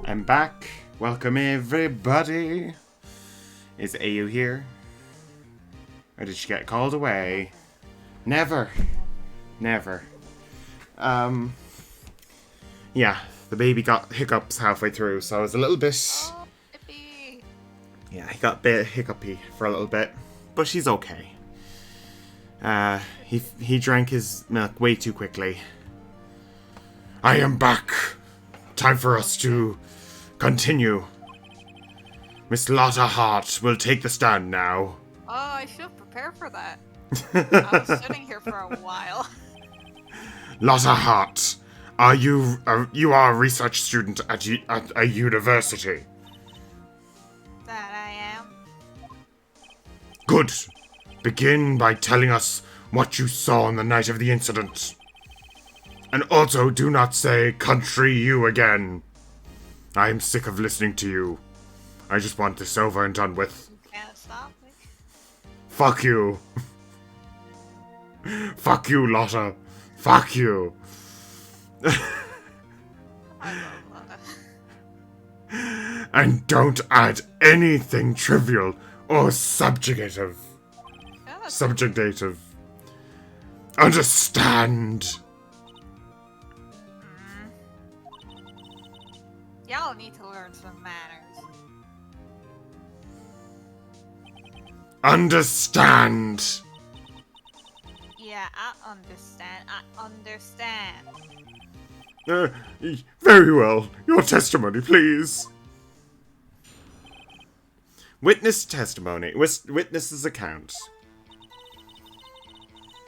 I'm back. Welcome everybody. Is AU here? Or did she get called away? Never. Never. Yeah, the baby got hiccups halfway through, so I was a little bit... Oh, Ippy. Yeah, he got a bit hiccupy for a little bit. But she's okay. He drank his milk way too quickly. I am back. Time for us to continue. Miss Lotta Hart will take the stand now. Oh, I should prepare for that. I was sitting here for a while. Lotta Hart, you are a research student at a university? That I am. Good. Begin by telling us what you saw on the night of the incident. And also, do not say country you again. I am sick of listening to you. I just want this over and done with. You can't stop me. Fuck you. Fuck you, Lotta. Fuck you. I love Lotta. And don't add anything trivial or subjugative. Yeah, Subjugative. Understand. y'all need to learn some manners. Understand. Yeah, I understand. I understand. Very well. Your testimony, please. Witness testimony. Witness's account.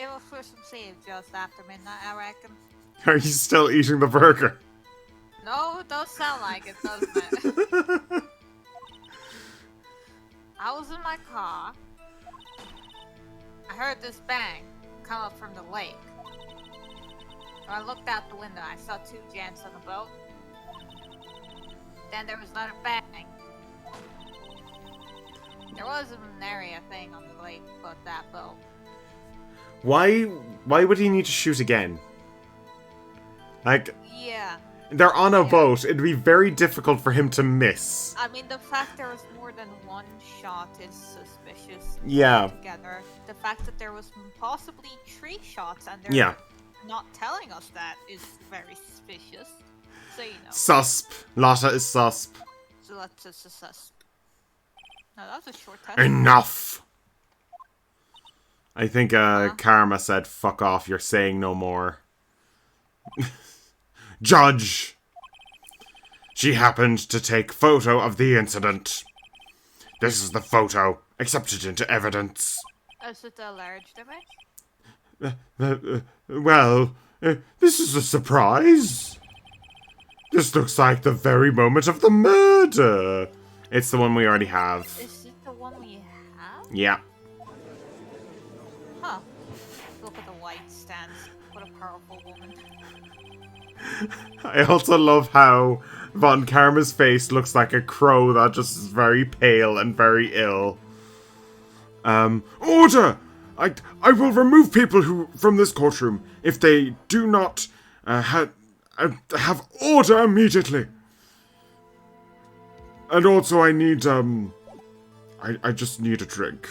It was for some save just after midnight, I reckon. Are you still eating the burger? No, it does sound like it, doesn't it? I was in my car. I heard this bang come up from the lake. So I looked out the window. I saw two gents on a boat. Then there was another bang. There was an area thing on the lake, but that boat. Why would he need to shoot again? Like, Yeah. they're on a Yeah. boat. It'd be very difficult for him to miss. I mean, the fact there was more than one shot is suspicious. Yeah. Together, the fact that there was possibly 3 shots and they're Yeah. not telling us that is very suspicious. So you know, Susp. Lotta is susp. so that's just a sus. No, that was a short test. Enough. I think Huh? Karma said, "Fuck off. You're saying no more." Judge. She happened to take photo of the incident. This is the photo. Accepted into evidence. Is it a large image? This is a surprise. This looks like the very moment of the murder. It's the one we already have. Is it the one we have? Yeah. Huh. Look at the white stance. What a powerful woman. I also love how Von Karma's face looks like a crow that just is very pale and very ill. Order! I will remove people from this courtroom if they do not have order immediately. And also I need, I just need a drink.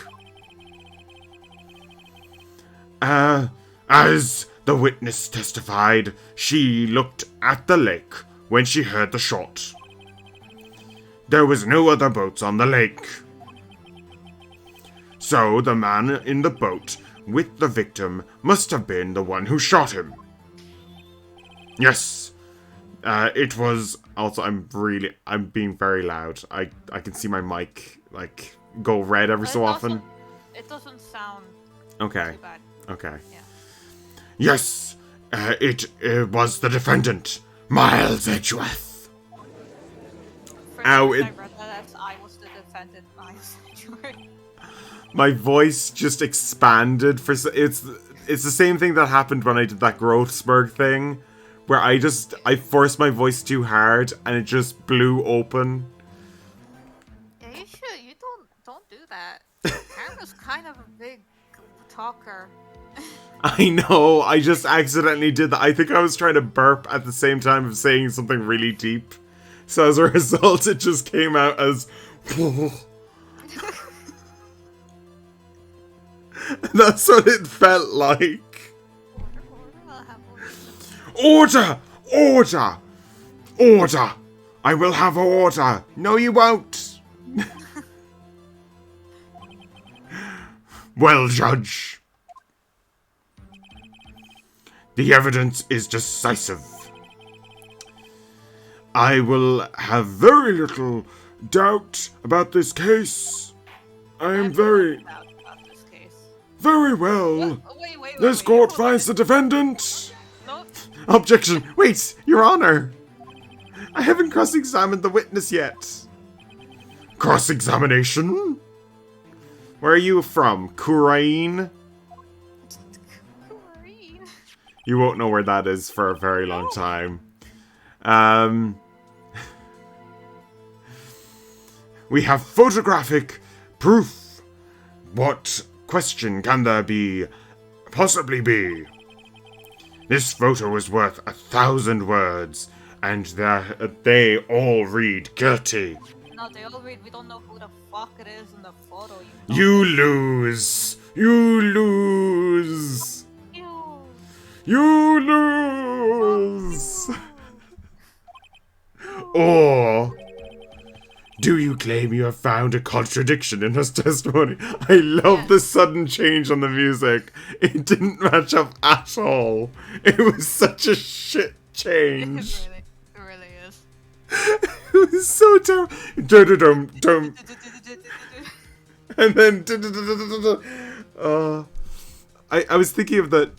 As the witness testified, she looked at the lake when she heard the shot. There was no other boats on the lake. So the man in the boat with the victim must have been the one who shot him. Yes, it was. Also, I'm being very loud. I can see my mic like go red every so often. It doesn't sound Okay. too bad. Okay. Yeah. Yes, it was the defendant, Miles Edgeworth. For Ow, I it- read that as I was the defendant. I was Jordan. My voice just expanded for it's the same thing that happened when I did that growth spurt thing, where I forced my voice too hard and it just blew open. Yeah, you should. You don't do that. Karma's kind of a big talker. I know, I just accidentally did that. I think I was trying to burp at the same time of saying something really deep. So as a result, it just came out as... That's what it felt like. I'll have one. Order! Order! Order! I will have order! No, you won't! Well, Judge. The evidence is decisive. I will have very little doubt about this case. I am very... About this case. Very well. Wait, This court finds the defendant. No. Objection. Wait, Your Honor. I haven't cross-examined the witness yet. Cross-examination? Where are you from? Kurain? Green. You won't know where that is for a very long time. We have photographic proof. What question can there possibly be? This photo is worth 1,000 words, and they all read guilty. No, they all read. We don't know who the fuck it is in the photo. You lose. You lose. Ew. You lose. Or do you claim you have found a contradiction in his testimony? I love the sudden change on the music. It didn't match up at all. It was such a shit change. It really is. It was so terrible. Dum-dum-dum. And then I was thinking of the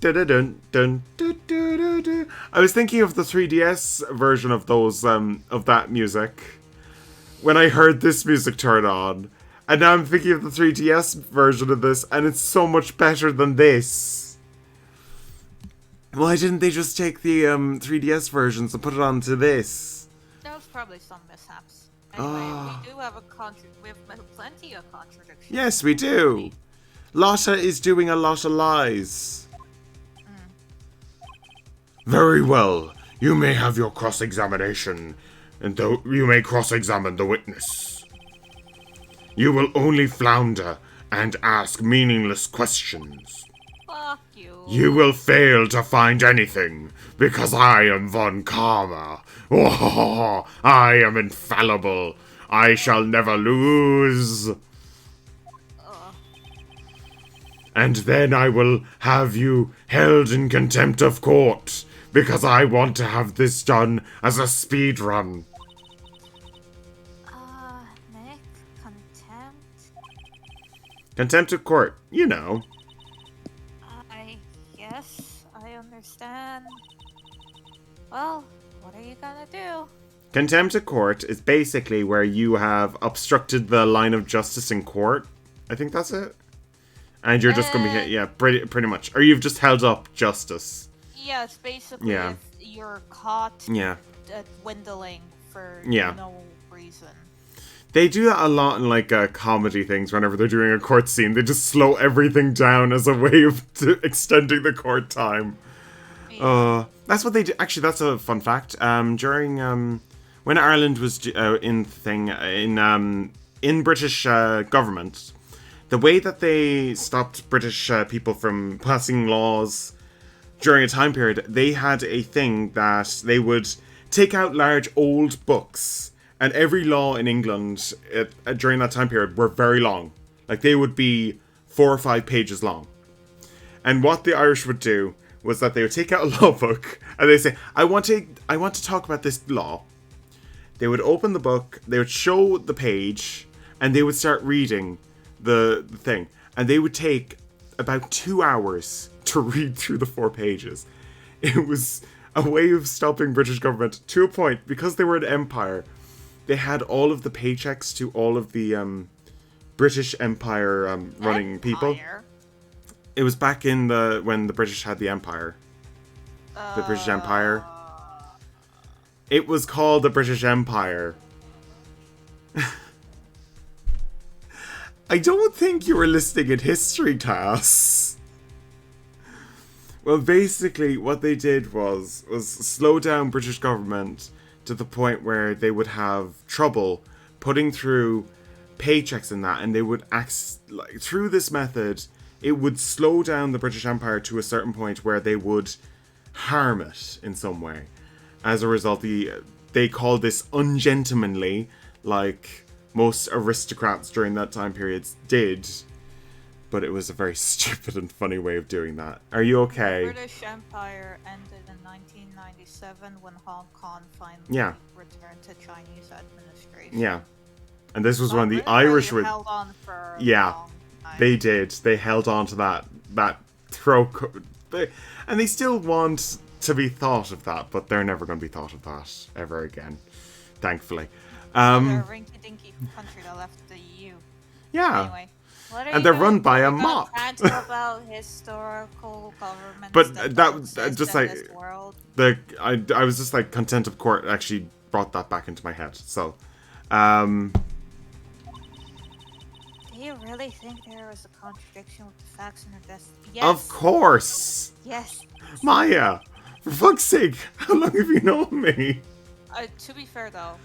I was thinking of the 3DS version of those of that music when I heard this music turn on, and now I'm thinking of the 3DS version of this, and it's so much better than this. Why didn't they just take the 3DS versions and put it onto this? There was probably some mishaps. Anyway, we do have we have plenty of contradictions. Yes, we do. Lotta is doing a lot of lies. Very well. You may have your cross-examination, and you may cross-examine the witness. You will only flounder and ask meaningless questions. Fuck you. You will fail to find anything, because I am Von Karma. Oh, I am infallible. I shall never lose. And then I will have you held in contempt of court, because I want to have this done as a speed run. Nick, contempt? Contempt of court, you know. I guess I understand. Well, what are you gonna do? Contempt of court is basically where you have obstructed the line of justice in court. I think that's it. And you're just gonna be hit, yeah, pretty much. Or you've just held up justice. Yeah, it's basically if you're caught dwindling for no reason. They do that a lot in, like, comedy things whenever they're doing a court scene. They just slow everything down as a way of extending the court time. Yeah. That's what they do. Actually, that's a fun fact. During, when Ireland was in British government, the way that they stopped British people from passing laws during a time period, they had a thing that they would take out large old books, and every law in England during that time period were very long. Like, they would be 4 or 5 pages long. And what the Irish would do was that they would take out a law book, and they'd say, I want to talk about this law. They would open the book, they would show the page, and they would start reading the thing, and they would take about 2 hours to read through the 4 pages. It was a way of stopping British government to a point, because they were an empire. They had all of the paychecks to all of the British Empire running people. It was back in when the British had the empire. The British Empire. It was called the British Empire. I don't think you were listening in history class. Well, basically, what they did was slow down British government to the point where they would have trouble putting through paychecks and that, and they would like through this method, it would slow down the British Empire to a certain point where they would harm it in some way. As a result, they called this ungentlemanly, like most aristocrats during that time period did. But it was a very stupid and funny way of doing that. Are you okay? The British Empire ended in 1997 when Hong Kong finally returned to Chinese administration. Yeah. And this was when the Britain Irish really would... held on for a long time. They did. They held on to that throw... And they still want to be thought of that, but they're never going to be thought of that ever again. Thankfully. They're a rinky-dinky country that left the EU. Yeah. Anyway. And they're run by a mop. Rant about historical governments. But that just like I was just like contempt of court actually brought that back into my head. So, do you really think there was a contradiction with the facts in her death? Yes. Of course. Yes. Maya, for fuck's sake, how long have you known me? To be fair though,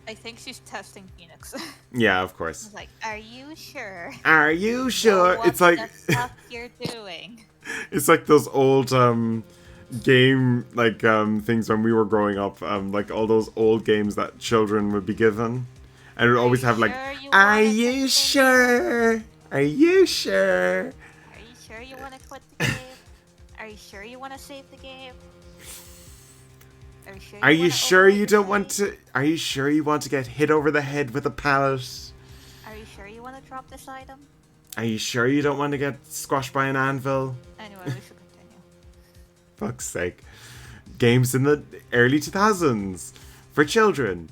I think she's testing Pheonix. Yeah, of course. I was like, are you sure? Are you sure? It's like the fuck you're doing. It's like those old game like things when we were growing up, like all those old games that children would be given. And it would always have like, are you sure? Are you sure? Are you sure you want to quit the game? Are you sure you want to save the game? Are you sure you don't want to? Are you sure you want to get hit over the head with a pallet? Are you sure you want to drop this item? Are you sure you don't want to get squashed by an anvil? Anyway, we should continue. Fuck's sake. Games in the early 2000s for children.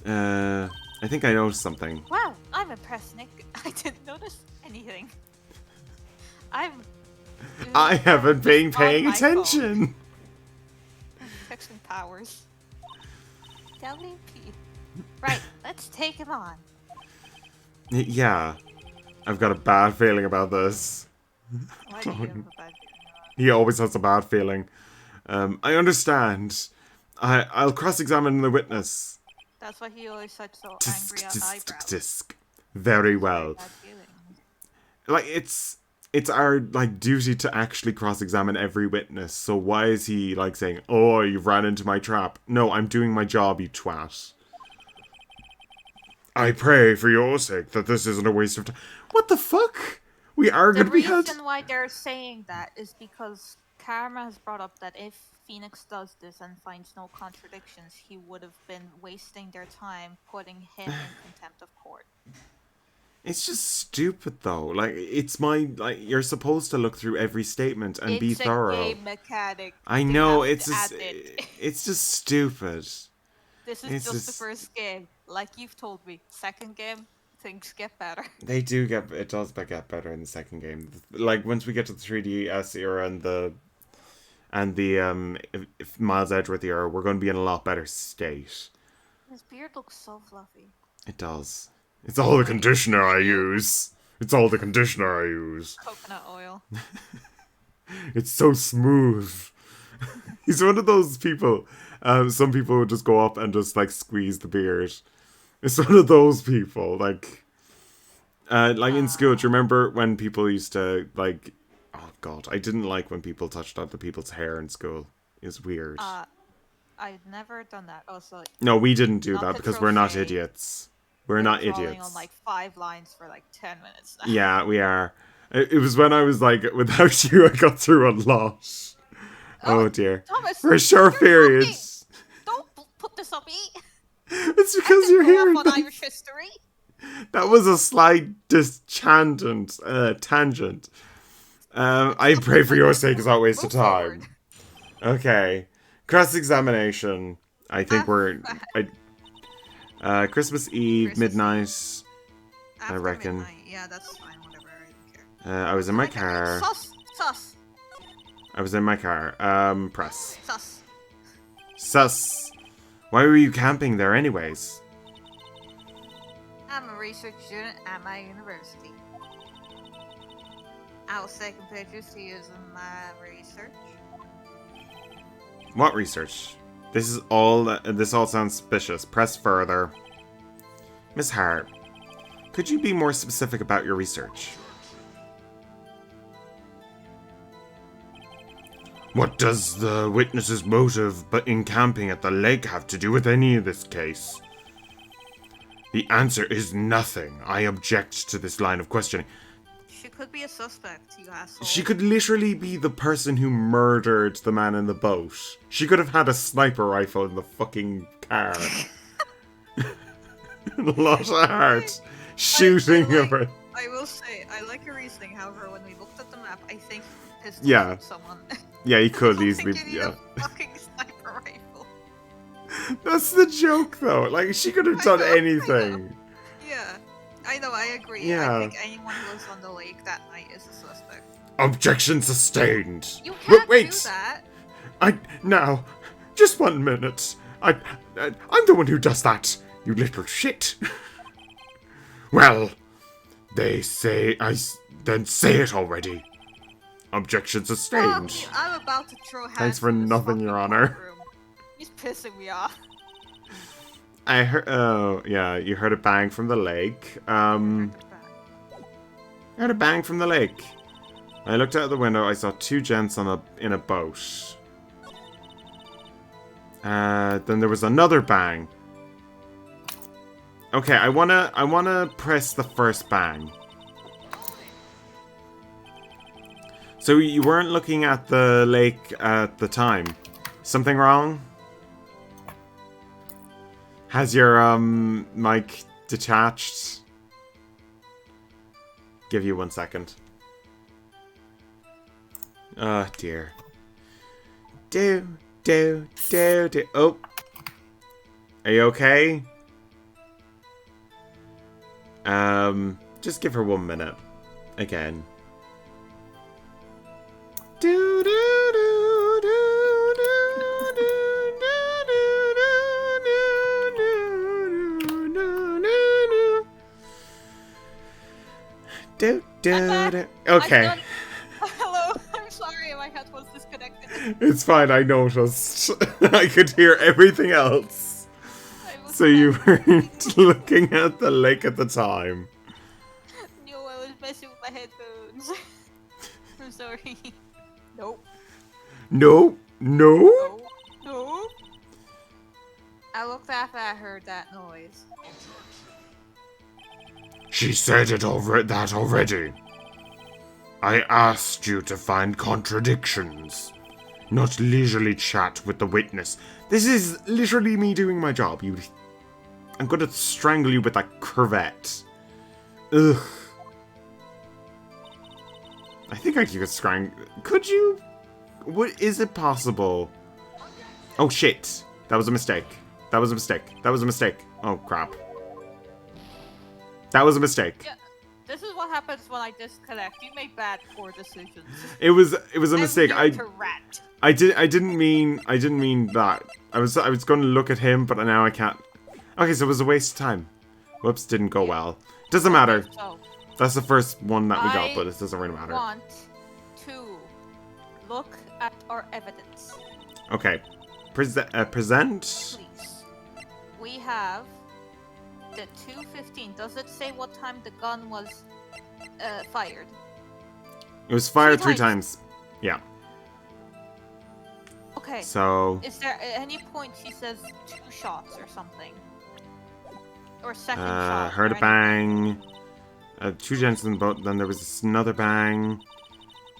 I think I noticed something. Wow, I'm impressed, Nick. I didn't notice anything. I haven't been paying attention. Fixing powers. WP. Right, let's take him on. Yeah. I've got a bad feeling about this. Why do you have a bad feeling? He always has a bad feeling. I understand. I'll cross-examine the witness. That's why he always such so angry at eyebrows. Very well. Like, it's our, like, duty to actually cross-examine every witness. So why is he, like, saying, oh, you've ran into my trap? No, I'm doing my job, you twat. I pray for your sake that this isn't a waste of time. What the fuck? We are going to be held... The reason why they're saying that is because Karma has brought up that if Pheonix does this and finds no contradictions, he would have been wasting their time putting him in contempt of court. It's just stupid, though. Like, it's my... Like, you're supposed to look through every statement and be thorough. It's a game mechanic. I know, it's just... It's just stupid. This is just the first game. Like you've told me. Second game, things get better. They do get... It does get better in the second game. Like, once we get to the 3DS era and the if Miles Edgeworth era, we're going to be in a lot better state. His beard looks so fluffy. It does. It's all the conditioner I use. It's all the conditioner I use. Coconut oil. It's so smooth. He's one of those people. Some people would just go up and just like squeeze the beard. It's one of those people. Like in school, do you remember when people used to like... Oh god, I didn't like when people touched other people's hair in school. It's weird. I've never done that. Also, no, we didn't do that because we're not idiots. We're not idiots. On like 5 lines for like 10 minutes now. Yeah, we are. It was when I was like, without you, I got through a lot. Oh dear. Thomas, for a short period. Don't put this on me. It's because you're hearing on Irish history. That was a slight tangent. I pray for your sake is not waste of time. Okay. Cross-examination. I think Christmas Eve, midnight. I reckon. Midnight. Yeah, that's fine. Whatever. I don't care. I was in my car. Sus. I was in my car. Press. Sus. Why were you camping there anyways? I'm a research student at my university. I was taking pictures to use in my research. What research? This all sounds suspicious. Press further. Miss Hart, could you be more specific about your research? What does the witness's motive in camping at the lake have to do with any of this case? The answer is nothing. I object to this line of questioning. She could be a suspect, you asshole. She could literally be the person who murdered the man in the boat. She could have had a sniper rifle in the fucking car. Lotta Hart shooting her. I will say, I like your reasoning. However, when we looked at the map, I think he pissed someone. Yeah, he could I easily. think you need a fucking sniper rifle. That's the joke, though. Like, she could have done anything. Yeah, I know. I agree. Yeah. I think anyone who was on the lake that night is a suspect. Objection sustained. You can't do that. Now, just 1 minute. I'm the one who does that. You little shit. Well, they say then say it already. Objection sustained. Oh, I'm about to throw hands. Thanks for nothing, Your Honor. He's pissing me off. I heard. Oh, yeah, you heard a bang from the lake. I heard a bang from the lake. I looked out the window. I saw two gents in a boat. Then there was another bang. Okay, I wanna press the first bang. So you weren't looking at the lake at the time. Something wrong? Has your mic detached? Give you 1 second. Oh dear. Do. Oh. Are you okay? Just give her 1 minute. Again. Do do do do do. Okay. Hello, I'm sorry, my headphones disconnected. It's fine, I noticed. I could hear everything else. So you weren't looking at the lake at the time. No, I was messing with my headphones. I'm sorry. Nope. No. No. I looked after I heard that noise. She said that already. I asked you to find contradictions, not leisurely chat with the witness. This is literally me doing my job. I'm gonna strangle you with that curvette. Ugh. I think I could strangle. Could you? What is it possible? Oh shit! That was a mistake. That was a mistake. Oh crap. That was a mistake. Yeah, this is what happens when I disconnect. You make bad, poor decisions. It was a mistake. I didn't mean that. I was going to look at him, but now I can't. Okay, so it was a waste of time. Whoops, didn't go well. Doesn't matter. So, That's the first one that we got, but it doesn't really matter. I want to look at our evidence. Okay. Present? Please. We have the 2:15. Does it say what time the gun was fired? It was fired 3 times. Yeah. Okay. So. Is there at any point she says 2 shots or something? Or second shot? Heard a bang. 2 gents in the boat. Then there was another bang.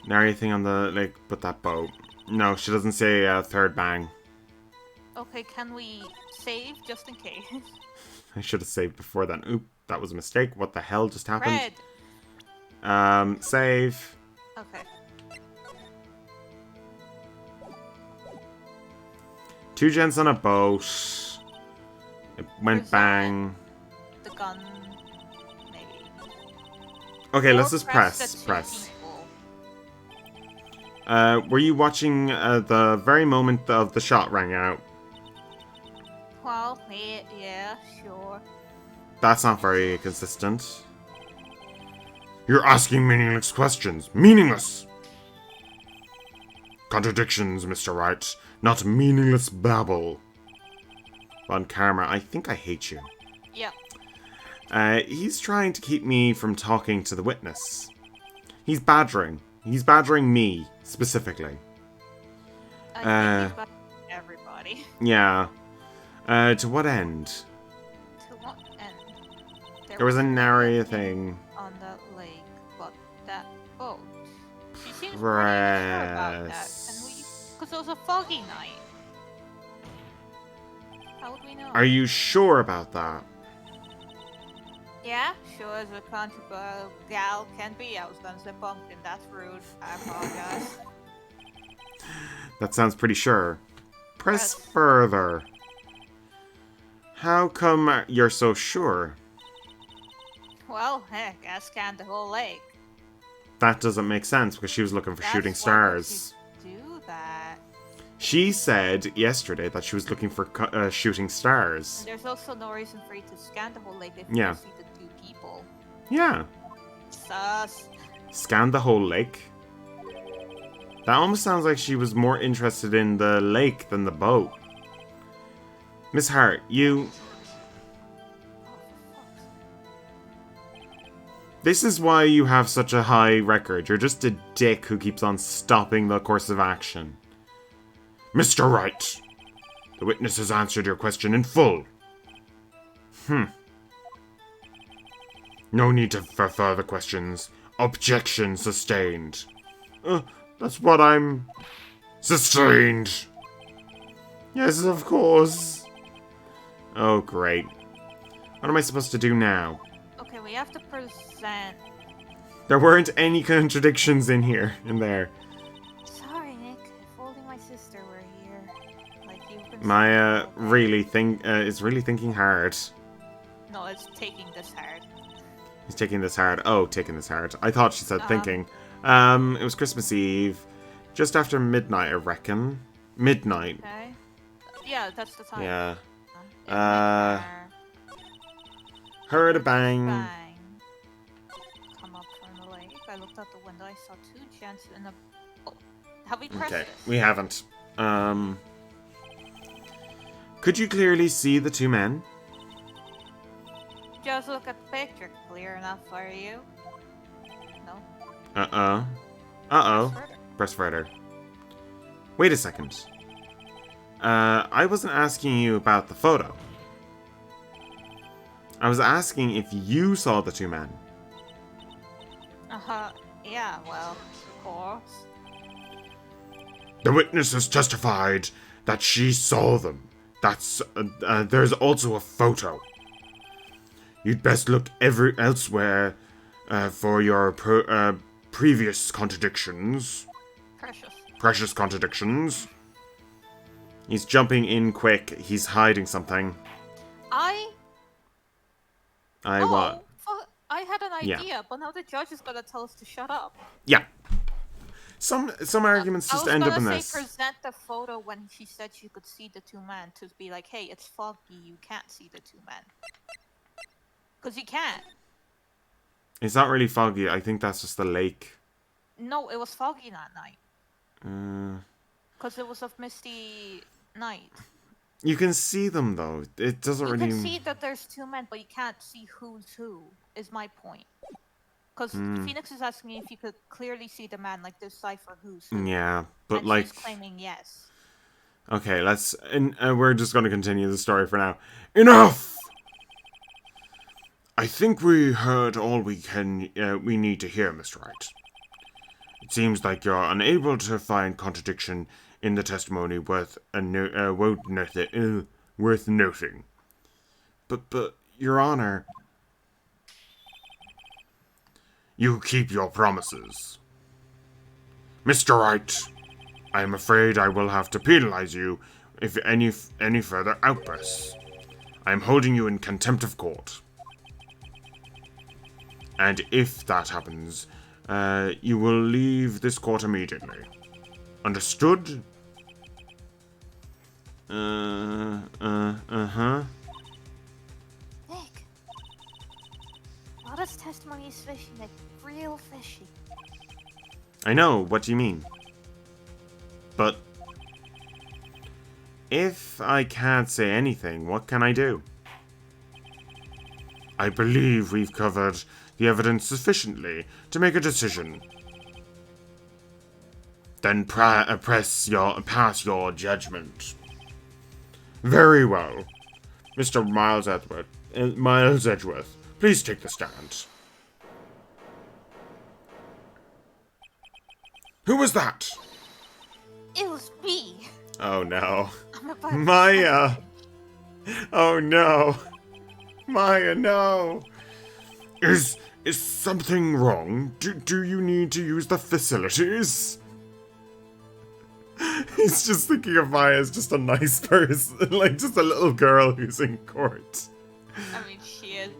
Now anything on the lake but that boat. No, she doesn't say a third bang. Okay, can we save just in case? I should have saved before then. Oop, that was a mistake. What the hell just happened? Red. Save. Okay. 2 gents on a boat. It went bang. The gun, maybe. Okay, Or let's just press. the 2 Press. people. Were you watching the very moment of the shot rang out? Well, yeah, sure. That's not very consistent. You're asking meaningless questions. Meaningless! Contradictions, Mr. Wright. not meaningless babble. On camera, I think I hate you. Yep. He's trying to keep me from talking to the witness. He's badgering. He's badgering me, specifically. I think he's got everybody. Yeah. To what end? To what end? There was a nary thing. On the lake, but that boat. She seems pretty sure about that. Can we? Because it was a foggy night. How would we know? Are you sure about that? Yeah, sure as a country gal can be. I was gonna say pumpkin. That's rude. I apologize. That sounds pretty sure. Press further. How come you're so sure? Well, heck, I scanned the whole lake. That doesn't make sense because she was looking for shooting stars. Why would you do that? She said yesterday that she was looking for shooting stars. And there's also no reason for you to scan the whole lake if you Yeah. see the two people. Yeah. Sus. Scan the whole lake? That almost sounds like she was more interested in the lake than the boat. Miss Hart, you... This is why you have such a high record. You're just a dick who keeps on stopping the course of action. Mr. Wright, the witness has answered your question in full. No need for further questions. Objection sustained. That's what I'm... Sustained! Yes, of course. Oh, great. What am I supposed to do now? Okay, we have to present. There weren't any contradictions in there. Sorry, Nick. If only my sister were here. Like you've been. Maya is really thinking hard. No, it's taking this hard. He's taking this hard. Oh, taking this hard. I thought she said thinking. It was Christmas Eve. Just after midnight, I reckon. Midnight. Okay. Yeah, that's the time. Yeah. Midnight. Heard a bang. Bang. Come up from the lake. I looked out the window. I saw two gents in a. Oh, have we pressed Okay, this? we haven't. Could you clearly see the two men? Just look at the picture. Clear enough for you? No. Uh-oh. Press further. Press further. Wait a second. I wasn't asking you about the photo. I was asking if you saw the two men. Yeah, well, of course. The witness has testified that she saw them. There's also a photo. You'd best look elsewhere for your previous contradictions. Precious contradictions. He's jumping in quick. He's hiding something. What? I had an idea, but now the judge is gonna tell us to shut up. Yeah. Some arguments just end up in I was this. gonna say present the photo when she said she could see the two men to be like, hey, it's foggy, you can't see the two men. Because you can't. It's not really foggy. I think that's just the lake. No, it was foggy that night. Because it was a misty night. You can see them though. It doesn't really. You can see that there's two men, but you can't see who's who. Is my point. Because Pheonix is asking me if you could clearly see the man, like decipher who's who. Yeah, but and like. She's claiming yes. Okay, let's. We're just going to continue the story for now. Enough. I think we heard all we need to hear, Mr. Wright. It seems like you're unable to find contradiction in the testimony worth noting. But, Your Honor, you keep your promises. Mr. Wright, I am afraid I will have to penalize you if any further outbursts. I am holding you in contempt of court. And if that happens, you will leave this court immediately. Understood? Uh-huh. Nick, Lotta's testimony is fishy, like real fishy. I know, what do you mean? But If I can't say anything, what can I do? I believe we've covered the evidence sufficiently to make a decision. Then pass your judgment. Very well. Mr. Miles Edgeworth, please take the stand. Who was that? It was me. Oh no. I'm about Maya! Oh no. Maya, no! Is something wrong? Do you need to use the facilities? He's just thinking of Maya as just a nice person, like just a little girl who's in court. I mean, she is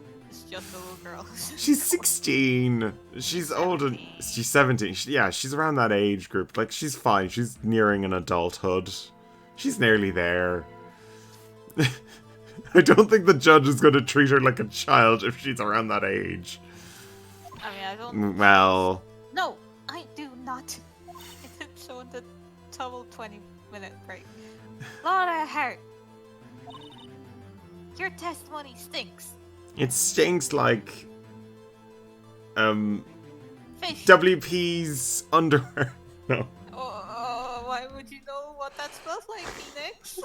just a little girl. She's 16. She's older. She's 17. Yeah, she's around that age group. Like, she's fine. She's nearing an adulthood. She's nearly there. I don't think the judge is going to treat her like a child if she's around that age. I mean, I don't... Well... No, I do not. So in the total 20-minute break. Lotta Hart, your testimony stinks. It stinks like... Fish. WP's underwear. No. Oh, why would you know what that smells like, Pheonix?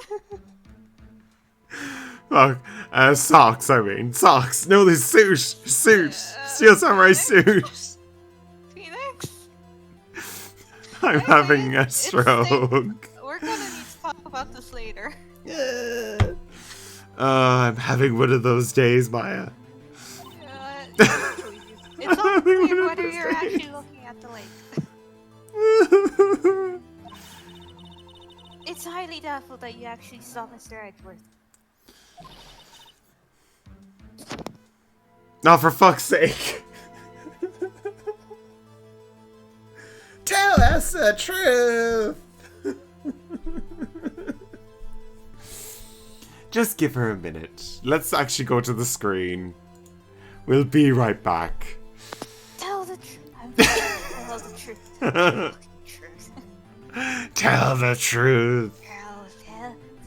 Oh, socks, I mean. Socks. No, this suit. Steel Samurai suit. Pheonix? I'm having a stroke. We're gonna need to talk about this later. I'm having one of those days, Maya. It's unclear whether you're actually looking at the lake. It's highly doubtful that you actually saw Mr. Edgeworth. Now, for fuck's sake. Tell us the truth. Just give her a minute. Let's actually go to the screen. We'll be right back. Tell the truth. Tell the truth. Tell the truth.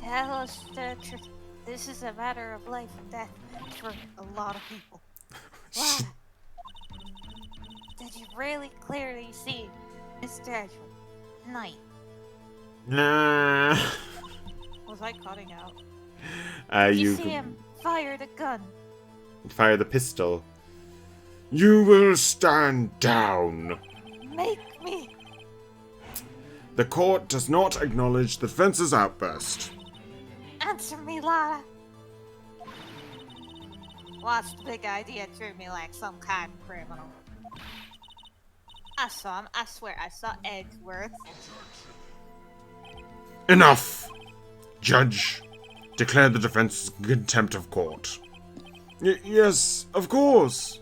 Tell us the truth. This is a matter of life and death for a lot of people. Lotta, did you really clearly see Mr. Edgeworth tonight? Nah. Was I cutting out? You see him fire the gun? Fire the pistol. You will stand down. Make me. The court does not acknowledge the defense's outburst. Answer me, Lotta. What's the big idea? Treat me like some kind of criminal. I saw him. I swear, I saw Edgeworth. Enough! Judge, declare the defense contempt of court. Yes, of course.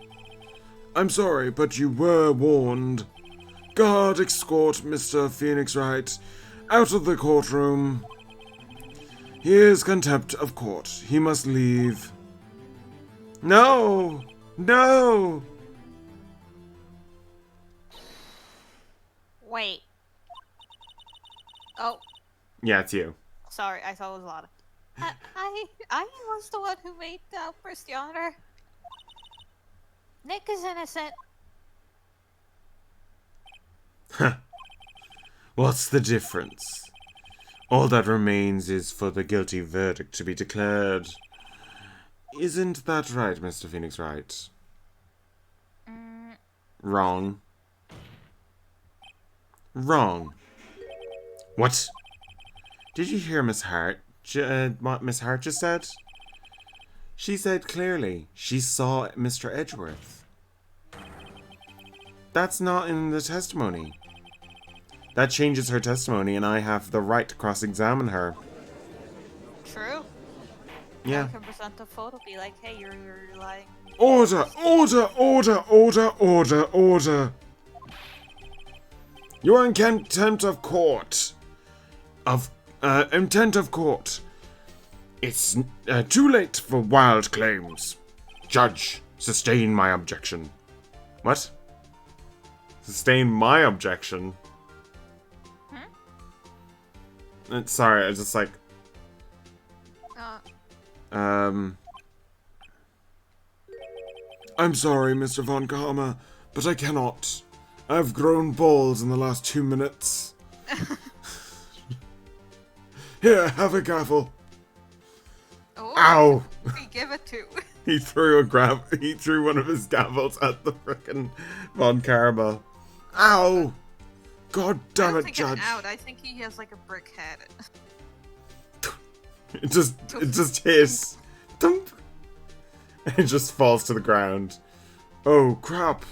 I'm sorry, but you were warned. Guard, escort Mr. Pheonix Wright out of the courtroom. Here's contempt of court. He must leave. No! No! Wait. Oh. Yeah, it's you. Sorry, I thought it was Lotta. I was the one who made the outburst, Your Honor. Nick is innocent. Huh. What's the difference? All that remains is for the guilty verdict to be declared. Isn't that right, Mr. Pheonix Wright? Wrong. Wrong. What? Did you hear Miss Hart? What Miss Hart just said? She said clearly she saw Mr. Edgeworth. That's not in the testimony. That changes her testimony, and I have the right to cross-examine her. True. Yeah. I can present a photo, be like, hey, you're lying. Order! Order! Order! Order! Order! Order! You are in contempt of court. Intent of court. It's too late for wild claims. Judge, sustain my objection. What? Sustain my objection? Sorry, I just like... I'm sorry, Mr. Von Karma, but I cannot. I've grown balls in the last 2 minutes. Here, have a gavel. Oh, Ow! we give it to. He threw one of his gavels at the frickin' Von Karma. Ow! God damn it, Judge. Out. I think he has like a brick head. It just hits. Thump. It just falls to the ground. Oh, crap.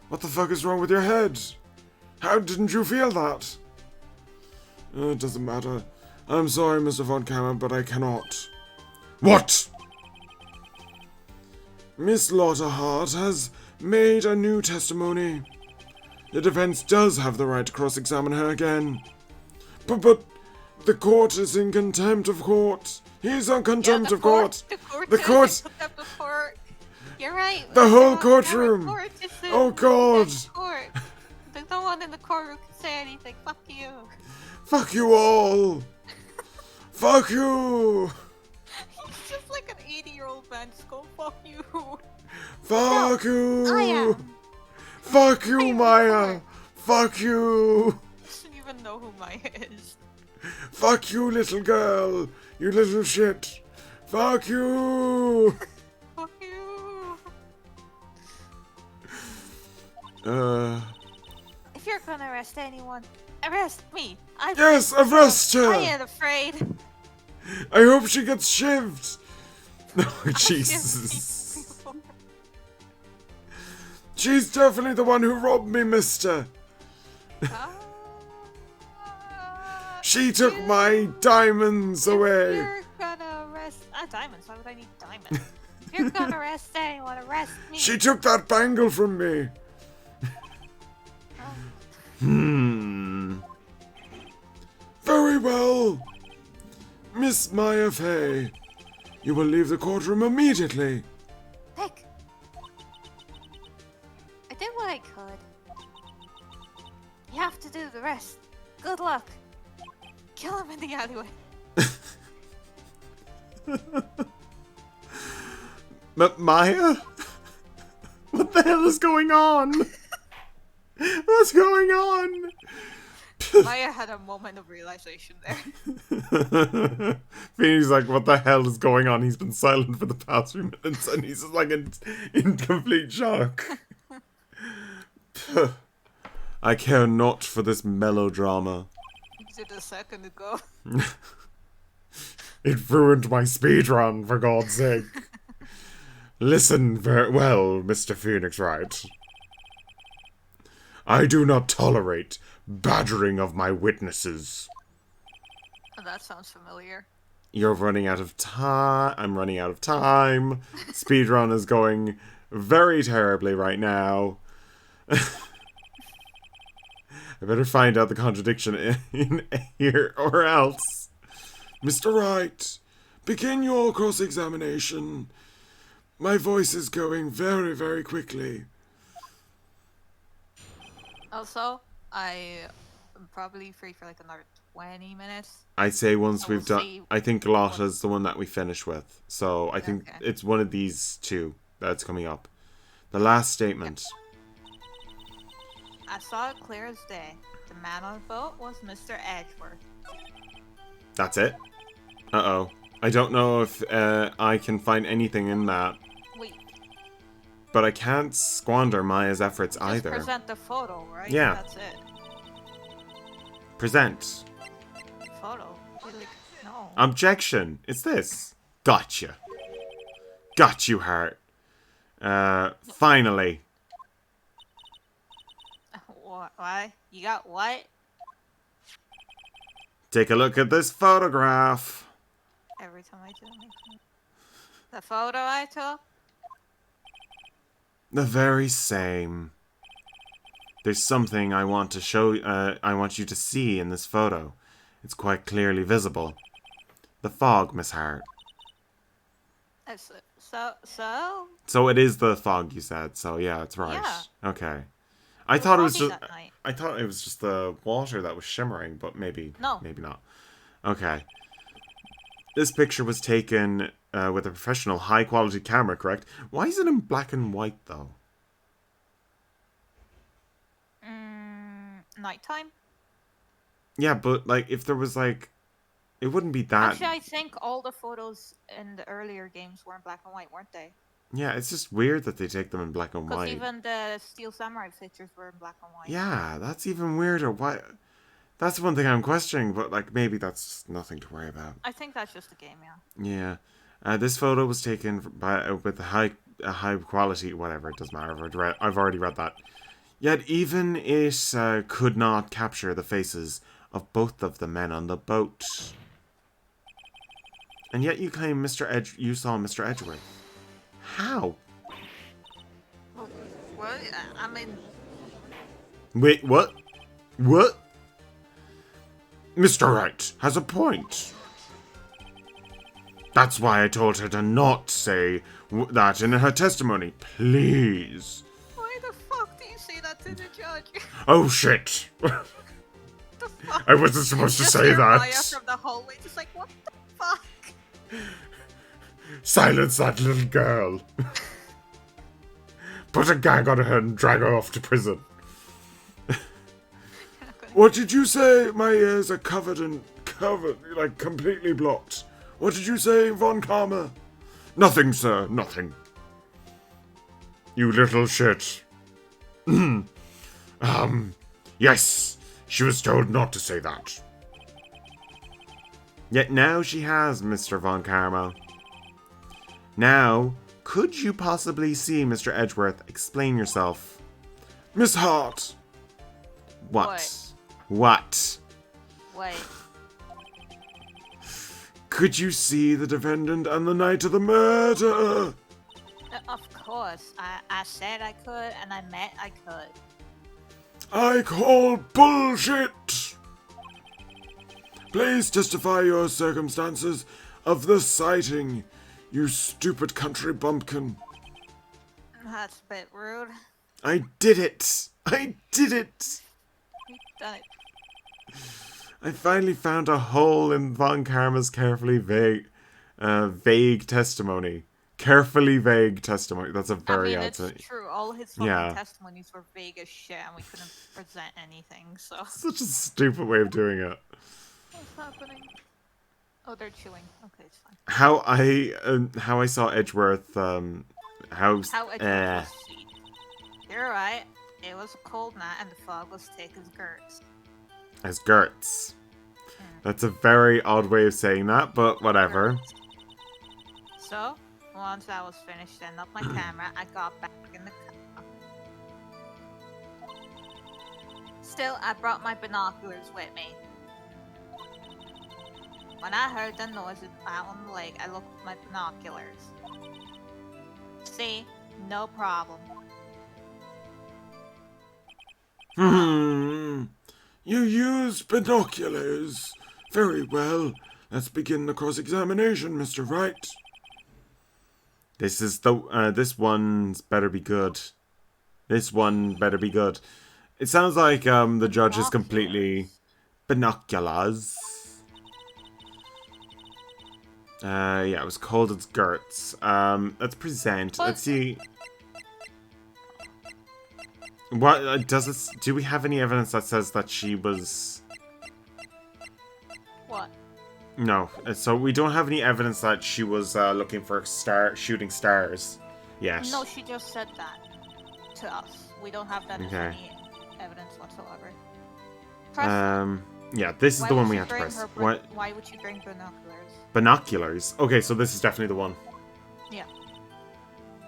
What the fuck is wrong with your head? How didn't you feel that? It doesn't matter. I'm sorry, Mr. Von Kammer, but I cannot. What? Miss Lotta Hart has made a new testimony. The defense does have the right to cross-examine her again. But the court is in contempt of court. He's on contempt of court. The court. You're right. The whole courtroom. Oh God. There's no one in the courtroom can say anything. Fuck you. Fuck you all. Fuck you. He's just like an 80-year-old man. Just go fuck you. Fuck you. I am. Fuck you, Maya. Fuck you. I don't even know who Maya is. Fuck you, little girl. You little shit. Fuck you. Fuck you. If you're gonna arrest anyone, arrest me. Yes, arrest her. I ain't afraid. I hope she gets shivved. Oh, Jesus. She's definitely the one who robbed me, mister. She took my diamonds away. You're gonna arrest... diamonds? Why would I need diamonds? If you're gonna arrest anyone, arrest me. She took that bangle from me. Very well. Miss Maya Fey, you will leave the courtroom immediately. Pick. I did what I could. You have to do the rest. Good luck. Kill him in the alleyway. Maya? What the hell is going on? What's going on? Maya had a moment of realization there. Phoenix like, what the hell is going on? He's been silent for the past few minutes and he's just like in complete shock. I care not for this melodrama. You did a second ago. It ruined my speedrun, for God's sake. Listen very well, Mr. Pheonix Wright. I do not tolerate badgering of my witnesses. Oh, that sounds familiar. You're running out of time. I'm running out of time. Speedrun is going very terribly right now. I better find out the contradiction in here or else. Mr. Wright, begin your cross-examination. My voice is going very, very quickly. Also, I'm probably free for like another 20 minutes. I'd say once we'll we've done... I think Lotta's the one that we finish with. So I think it's one of these two that's coming up. The last statement. I saw it clear as day. The man on the boat was Mr. Edgeworth. That's it? Uh-oh. I don't know if I can find anything in that. Wait. But I can't squander Maya's efforts either. Just present the photo, right? Yeah. That's it. Present. Photo? Like, no. Objection. It's this. Gotcha. Got you, Hart. Finally. What? You got what? Take a look at this photograph. Every time I do it. The photo I took? The very same. There's something I want to show. I want you to see in this photo. It's quite clearly visible. The fog, Miss Hart. So? So it is the fog, you said. So yeah, it's right. Yeah. Okay. I thought it was just. Night. I thought it was just the water that was shimmering, but maybe. No. Maybe not. Okay. This picture was taken with a professional, high-quality camera, correct? Why is it in black and white, though? Nighttime? Yeah, but, like, if there was, like... It wouldn't be that... Actually, I think all the photos in the earlier games were in black and white, weren't they? Yeah, it's just weird that they take them in black and Because white. even the Steel Samurai pictures were in black and white. Yeah, that's even weirder. Why? That's one thing I'm questioning, but, like, maybe that's nothing to worry about. I think that's just a game, yeah. Yeah. This photo was taken by with a high quality, whatever, it doesn't matter. I've already read that. Yet even it could not capture the faces of both of the men on the boat. And yet you claim you saw Mr. Edgeworth. How? Well, I mean... Wait, what? What? Mr. Wright has a point. That's why I told her to not say that in her testimony. Please. Why the fuck do you say that to the judge? Oh, shit. The fuck? I wasn't supposed to say that. Maya from the hallway, just like, what the fuck? Silence that little girl. Put a gag on her and drag her off to prison. What did you say? My ears are covered, like completely blocked. What did you say, Von Karma? Nothing, sir, nothing. You little shit. Yes, she was told not to say that. Yet now she has, Mr. Von Karma. Now, could you possibly see Mr. Edgeworth explain yourself? Miss Hart! What? Wait. Could you see the defendant on the night of the murder? Of course. I said I could, and I meant I could. I call bullshit! Please testify your circumstances of the sighting, you stupid country bumpkin. That's a bit rude. I did it! I did it! You've done it. I finally found a hole in Von Karma's carefully vague testimony. Carefully vague testimony. That's a very odd thing. It's true. All his fucking testimonies were vague as shit, and we couldn't present anything. So such a stupid way of doing it. What's happening? Oh, they're chewing. Okay, it's fine. How I saw Edgeworth. How Edgeworth was seen. You're right. It was a cold night, and the fog was thick as girts. As girts. That's a very odd way of saying that, but whatever. So, once I was finished setting up my camera, I got back in the car. Still, I brought my binoculars with me. When I heard the noises out on the lake, I looked at my binoculars. See? No problem. You used binoculars. Very well. Let's begin the cross-examination, Mr. Wright. This one's better be good. This one better be good. It sounds like the judge is completely binoculars. Yeah, it was called its girts. Let's present. Let's see. What does it? Do we have any evidence that says that she was? What? No. So we don't have any evidence that she was looking for shooting stars. Yes. No, she just said that to us. We don't have that as any evidence whatsoever. Yeah, this is the one we have to press. What? Why would you bring binoculars? Binoculars. Okay, so this is definitely the one. Yeah.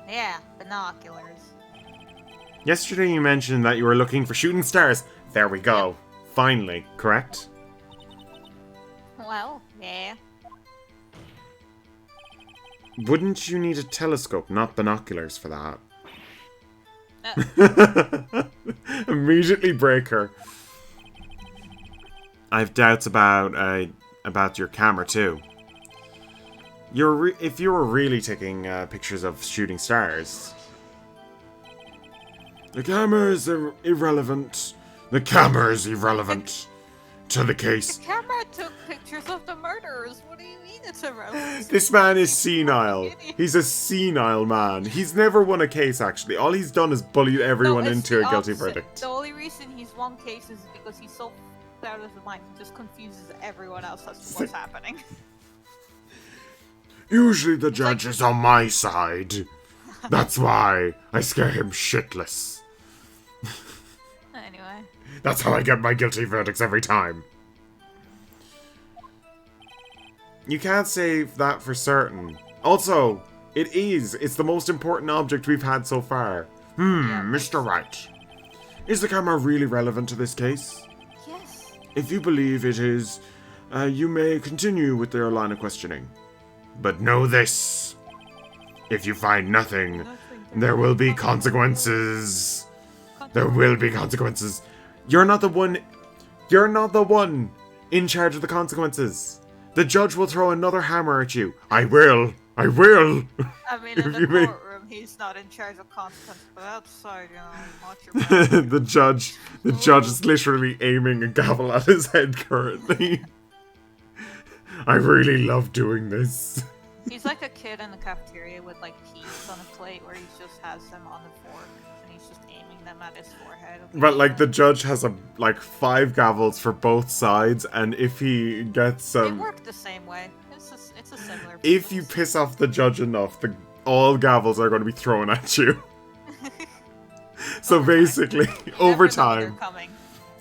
Yeah, binoculars. Yesterday you mentioned that you were looking for shooting stars. There we go. Yep. Finally, correct? Well, yeah. Wouldn't you need a telescope, not binoculars for that? Immediately break her. I have doubts about your camera too. If you were really taking pictures of shooting stars. The camera is irrelevant. The camera is irrelevant. to the case. The camera took pictures of the murderers. What do you mean it's irrelevant? This man is senile. He's a senile man. He's never won a case, actually. All he's done is bullied everyone No, it's into the a guilty opposite. verdict. The only reason he's won cases is because he's so out of his mind. He just confuses everyone else as to what's happening. Usually the judge is on my side. That's why I scare him shitless. Anyway. That's how I get my guilty verdicts every time. You can't say that for certain. Also, it's the most important object we've had so far. Yeah, Mr. Wright. Is the camera really relevant to this case? Yes. If you believe it is, you may continue with their line of questioning. But know this. If you find nothing, there will be consequences. There will be consequences. You're not the one in charge of the consequences. The judge will throw another hammer at you. I will. I mean, in the you may- courtroom, he's not in charge of consequences, but outside, watch your back. the judge is literally aiming a gavel at his head currently. I really love doing this. He's like a kid in the cafeteria with like peas on a plate where he just has them on the fork and he's just aiming them at his forehead. But like the judge has 5 gavels for both sides, and if he gets They work the same way. It's a similar. if you business. piss off the judge enough, all gavels are going to be thrown at you. So basically, You over never know when they're time, coming.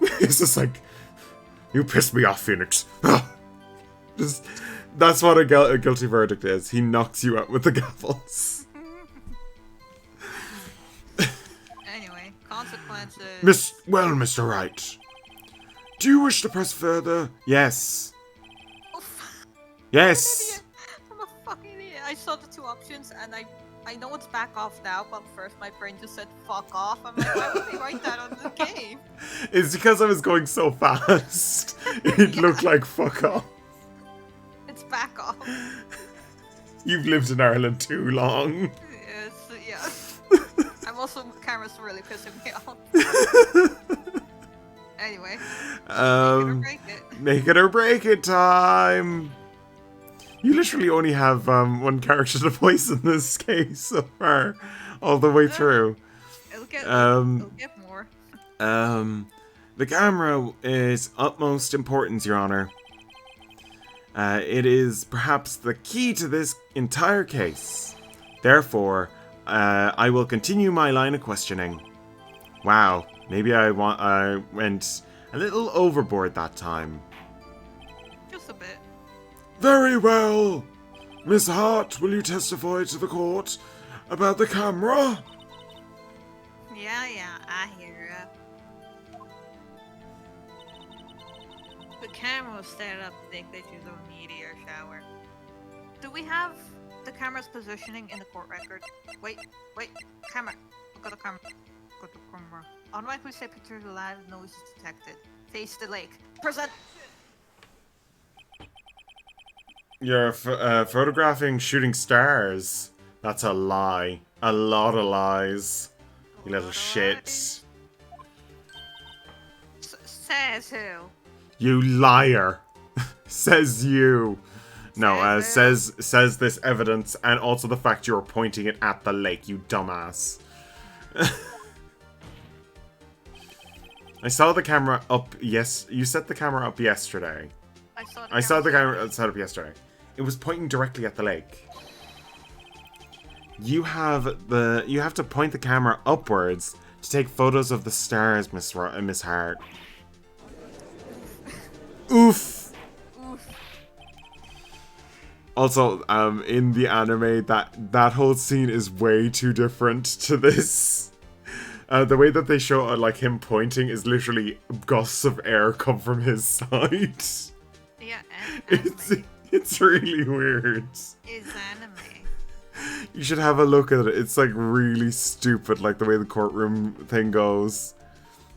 it's just like, you pissed me off, Pheonix. Just, that's what a guilty verdict is. He knocks you out with the gavels. Anyway, consequences. Mr. Wright. Do you wish to press further? Yes. Oof. Yes. I'm a fucking idiot. I saw the 2 options and I know it's back off now, but first my brain just said fuck off. I'm like, why would they write that on the game? It's because I was going so fast. It looked like fuck off. It's back off. You've lived in Ireland too long. Yes, yeah. I'm also, camera's really pissing me off. Anyway. Make it or break it time. You literally only have 1 character to voice in this case so far, all the way through. It'll get more. The camera is utmost importance, Your Honor. It is perhaps the key to this entire case. Therefore, I will continue my line of questioning. Wow, maybe I went a little overboard that time. Just a bit. Very well. Miss Hart, will you testify to the court about the camera? Yeah, I hear ya. The camera was set up to take pictures of a meteor shower. Do we have the camera's positioning in the court record? Wait, camera. Look at the camera. Look at the camera. Automatically say pictures alive, noise is detected. Face the lake. Present! You're photographing shooting stars. That's a lie. A lot of lies. You little shit. Says who? You liar. Says you. No, Says says this evidence, and also the fact you were pointing it at the lake, you dumbass. I saw the camera up. Yes, you set the camera up yesterday. I saw the camera set up yesterday. It was pointing directly at the lake. You have to point the camera upwards to take photos of the stars, Miss Hart. Oof. Also, in the anime, that whole scene is way too different to this. The way that they show like him pointing is literally gusts of air come from his side. Yeah, It's really weird. It's anime. You should have a look at it. It's like really stupid, like the way the courtroom thing goes.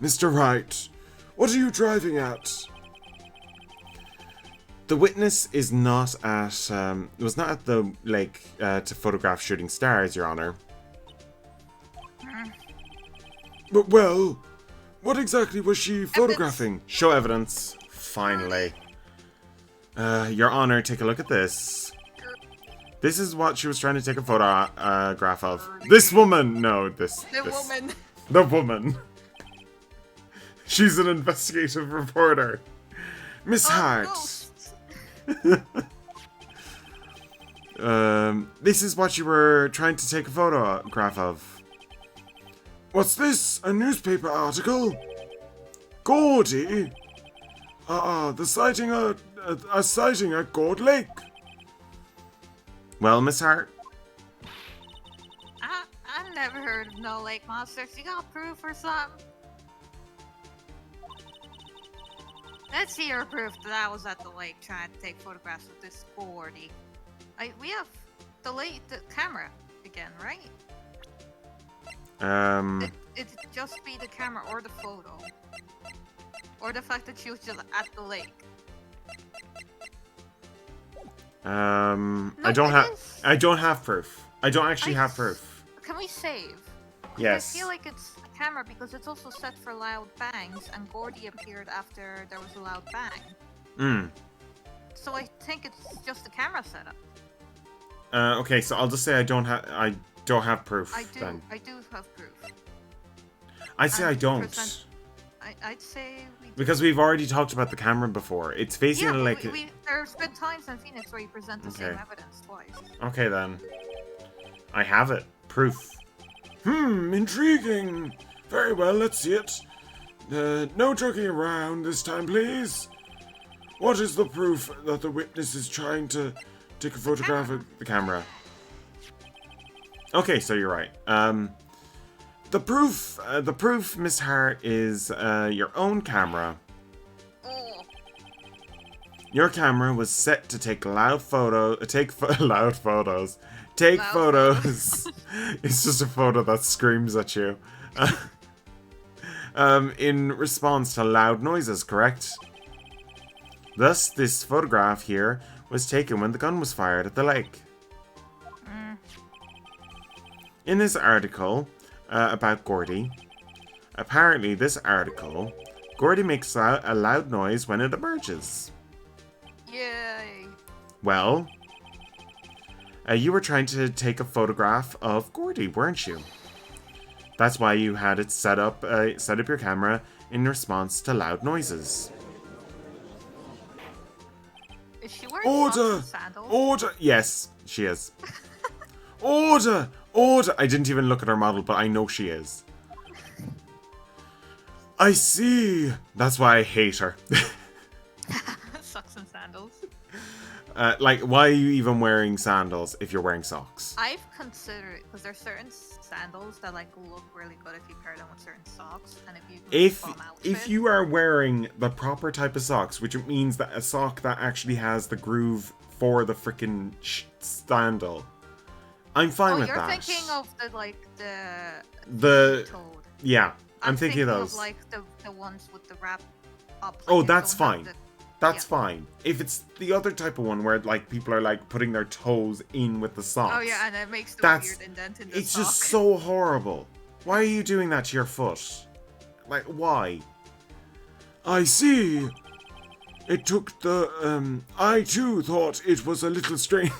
Mr. Wright, what are you driving at? The witness is not at, was not at the lake to photograph shooting stars, Your Honor. But, well, what exactly was she photographing? Show evidence. finally. Your Honor, take a look at this. This is what she was trying to take a photograph of. This woman! No, this. Woman. The woman. She's an investigative reporter. Miss Hart. This is what you were trying to take a photograph of. What's this? A newspaper article? Gordy? The sighting a sighting at Gord Lake. Well, Miss Hart? I've never heard of no lake monsters. You got proof or something? Let's see your proof that I was at the lake trying to take photographs of this Gordy. We have the camera again, right? It'd just be the camera or the photo. Or the fact that she was just at the lake. No, I don't have proof. I don't actually have proof. Can we save? Yes. I feel like it's the camera because it's also set for loud bangs, and Gordy appeared after there was a loud bang. So I think it's just the camera setup. Okay, so I'll just say I don't have proof. I do. Then. I do have proof. I'd say I don't. I'd say we do. Because we've already talked about the camera before. It's facing a lake. There's been times in Pheonix where you present the same evidence twice. Okay then. I have it. Proof. Intriguing. Very well, let's see it. No joking around this time, please. What is the proof that the witness is trying to take a photograph of the camera? Okay, so you're right. The proof, Miss Hart, is your own camera. Your camera was set to take loud photos. Take photos. It's just a photo that screams at you. In response to loud noises, correct? Thus, this photograph here was taken when the gun was fired at the lake. In this article about Gordy, apparently this article, Gordy makes a loud noise when it emerges. Yay! Well, you were trying to take a photograph of Gordy, weren't you? That's why you had it set up your camera in response to loud noises. Is she wearing socks and sandals? Order! Yes, she is. Order! Order! I didn't even look at her model, but I know she is. I see. That's why I hate her. Socks and sandals. Like, why are you even wearing sandals if you're wearing socks? I've considered it because there's certain sandals that like look really good if you pair them with certain socks, and if you are wearing the proper type of socks, which means that a sock that actually has the groove for the freaking sandal, I'm fine with that. You're thinking of the toed. Yeah, I'm thinking of those. Of like the ones with the wrap up. Like oh, that's fine. That's fine. If it's the other type of one where like people are like putting their toes in with the socks. Oh yeah, and it makes the weird indent in the It's sock. just so horrible. Why are you doing that to your foot? Like, why? I see. It took the, I too thought it was a little strange.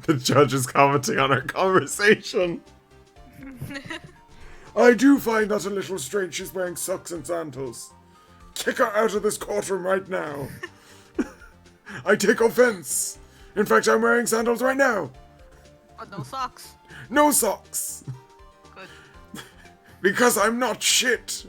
The judge is commenting on our conversation. I do find that a little strange. She's wearing socks and sandals. Kick her out of this courtroom right now. I take offense. In fact, I'm wearing sandals right now. But no socks. No socks. Good. Because I'm not shit.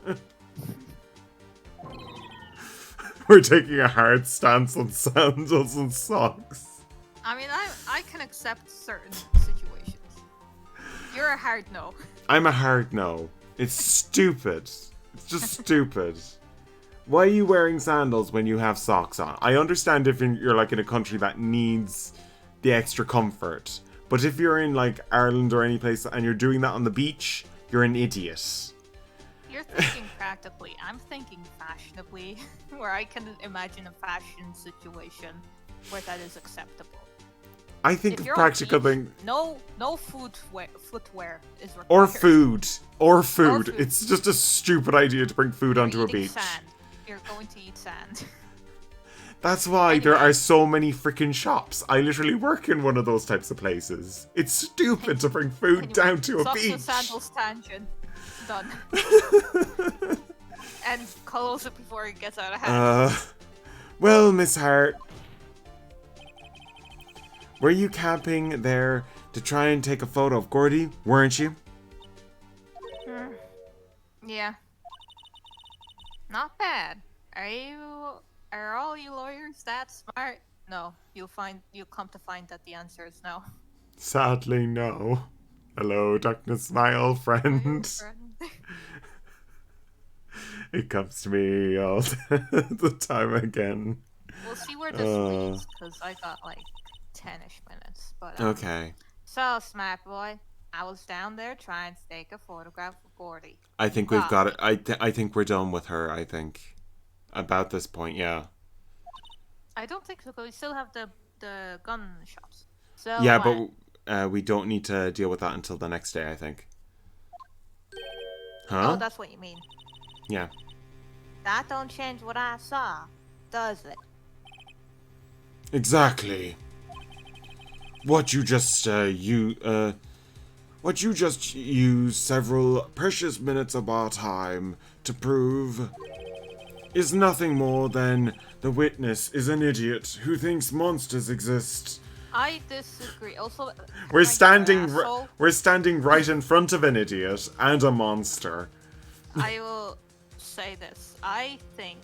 We're taking a hard stance on sandals and socks. I mean, I can accept certain situations. You're a hard no. I'm a hard no. It's stupid. It's just stupid. Why are you wearing sandals when you have socks on? I understand if you're like in a country that needs the extra comfort. But if you're in like Ireland or any place and you're doing that on the beach, you're an idiot. You're thinking practically. I'm thinking fashionably, where I can imagine a fashion situation where that is acceptable. I think the practical thing... No footwear is required. Or food. Or food. It's just a stupid idea to bring food onto a beach. Sand. You're going to eat sand. That's why there Anyway. are so many freaking shops. I literally work in one of those types of places. It's stupid to bring food Anyway, down to a socks and beach. sandals tangent. Done. And close it before it gets out of hand. Well, Miss Hart, were you camping there to try and take a photo of Gordy, weren't you? Yeah. Not bad. Are all you lawyers that smart? No. You'll come to find that the answer is no. Sadly, no. Hello, darkness, my old friend. It comes to me all the time again. We'll see where this leads, because I got like 10-ish minutes. But Okay. So, smart boy, I was down there trying to take a photograph of Gordy. I think we've got it. I think we're done with her, I think. About this point, yeah. I don't think so, because we still have the gun shops. So Yeah, what? but we don't need to deal with that until the next day, I think. Huh? Oh, that's what you mean. Yeah. That don't change what I saw, does it? Exactly. What you just used several precious minutes of our time to prove is nothing more than the witness is an idiot who thinks monsters exist. I disagree. Also, We're standing right in front of an idiot and a monster. I will say this. I think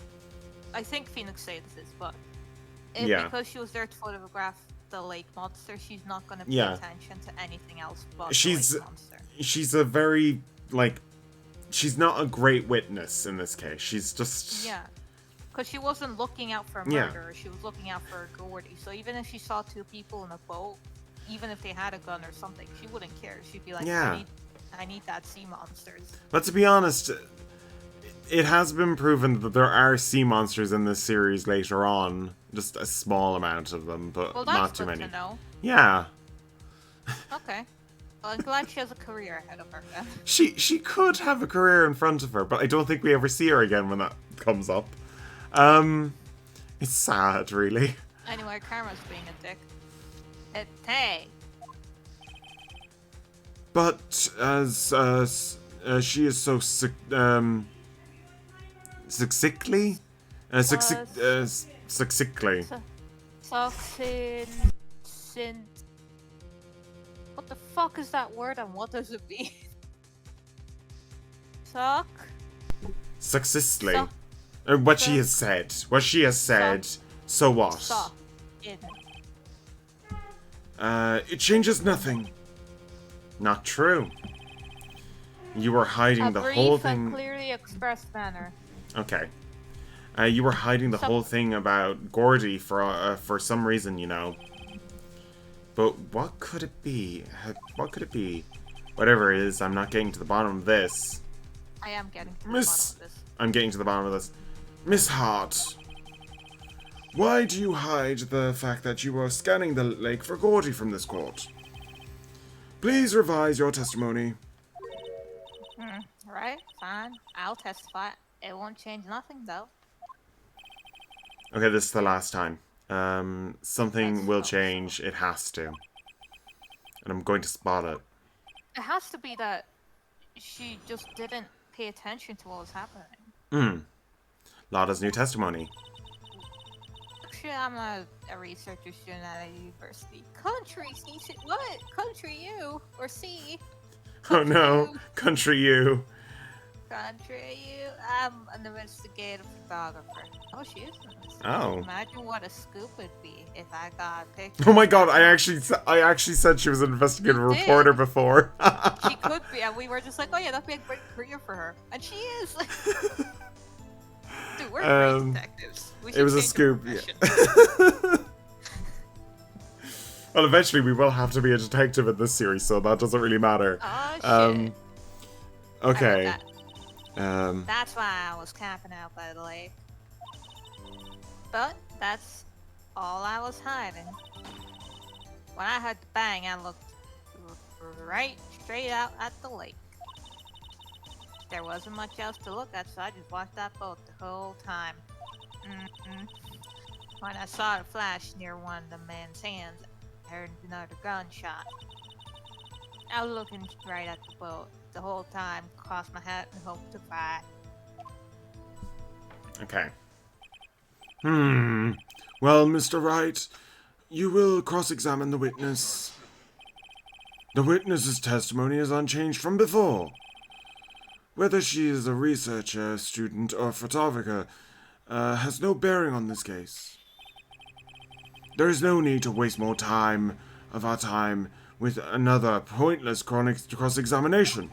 Pheonix said this, but because she was there to photograph the lake monster, she's not going to pay attention to anything else but the lake monster. She's a very, she's not a great witness in this case. She's just... Yeah. Because she wasn't looking out for a murderer, she was looking out for a Gordy. So even if she saw two people in a boat, even if they had a gun or something, she wouldn't care. She'd be like, I need that sea monsters. But to be honest, it has been proven that there are sea monsters in this series later on. Just a small amount of them, but not too many. To know. Yeah. Okay. Well, I'm glad she has a career ahead of her then. She could have a career in front of her, but I don't think we ever see her again when that comes up. It's sad, really. Anyway, Karma's being a dick. Hey. But as she is so succinctly, succinctly. What the fuck is that word and what does it mean? Successfully. What she has said. What she has said. So what? It changes nothing. Not true. You were hiding the whole thing. A clearly expressed manner. Okay. You were hiding the whole thing about Gordy for some reason, you know. But what could it be? What could it be? Whatever it is, I'm not getting to the bottom of this. I am getting to the bottom of this. I'm getting to the bottom of this. Miss Hart, why do you hide the fact that you were scanning the lake for Gordy from this court? Please revise your testimony. Right, fine. I'll testify. It won't change nothing, though. Okay, this is the last time. Something will change. It has to. And I'm going to spot it. It has to be that she just didn't pay attention to what was happening. Lotta's new testimony. Actually, I'm not a researcher student at a university. Country C? What? Country U? Or C? Oh no, Country U. Country U. I'm an investigative photographer. Oh, she is an investigator. Oh. Imagine what a scoop it'd be if I got picked. Oh my god, I actually said she was an investigative reporter before. She could be, and we were just like, oh yeah, that'd be a great career for her. And she is. Dude, we're great detectives. It was a scoop. Yeah. Well, eventually we will have to be a detective in this series, so that doesn't really matter. Oh, shit. Okay. That's why I was camping out by the lake. But that's all I was hiding. When I heard the bang, I looked right straight out at the lake. There wasn't much else to look at, so I just watched that boat the whole time. When I saw it flash near one of the man's hands, I heard another gunshot. I was looking right at the boat the whole time, crossed my hat and hoped to fly. Okay. Well, Mr. Wright, you will cross-examine the witness. The witness's testimony is unchanged from before. Whether she is a researcher, student, or photographer has no bearing on this case. There is no need to waste more time of our time with another pointless cross-examination.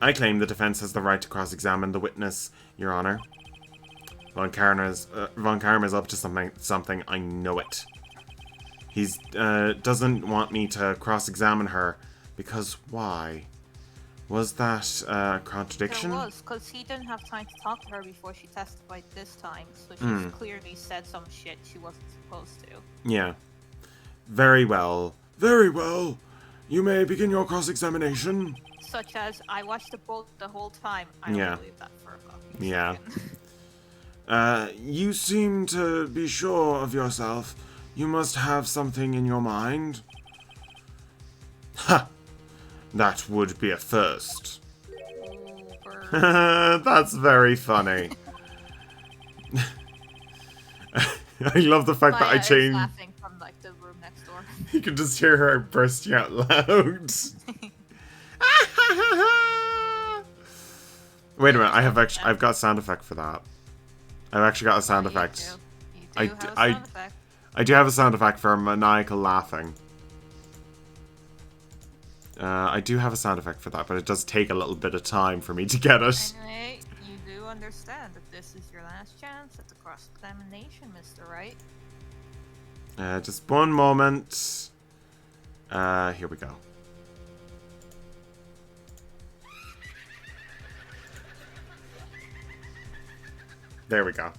I claim the defense has the right to cross-examine the witness, Your Honor. Von Karma's up to something. I know it. He doesn't want me to cross-examine her because why? Was that a contradiction? It was, because he didn't have time to talk to her before she testified this time, so she's clearly said some shit she wasn't supposed to. Yeah. Very well. Very well. You may begin your cross-examination. Such as, I watched the boat the whole time. I Yeah. don't believe that for a fucking Yeah. second. You seem to be sure of yourself. You must have something in your mind. Ha! That would be a first. Over. That's very funny. I love the fact that I Maya is changed. laughing from like the room next door. You can just hear her bursting out loud. Wait a minute, I've got a sound effect for that. I've actually got a sound effect. You do I have d- a I- sound effect. I do have a sound effect for maniacal laughing. I do have a sound effect for that, but it does take a little bit of time for me to get it. Anyway, you do understand that this is your last chance at the cross-examination, Mr. Wright. Just one moment. Here we go. There we go.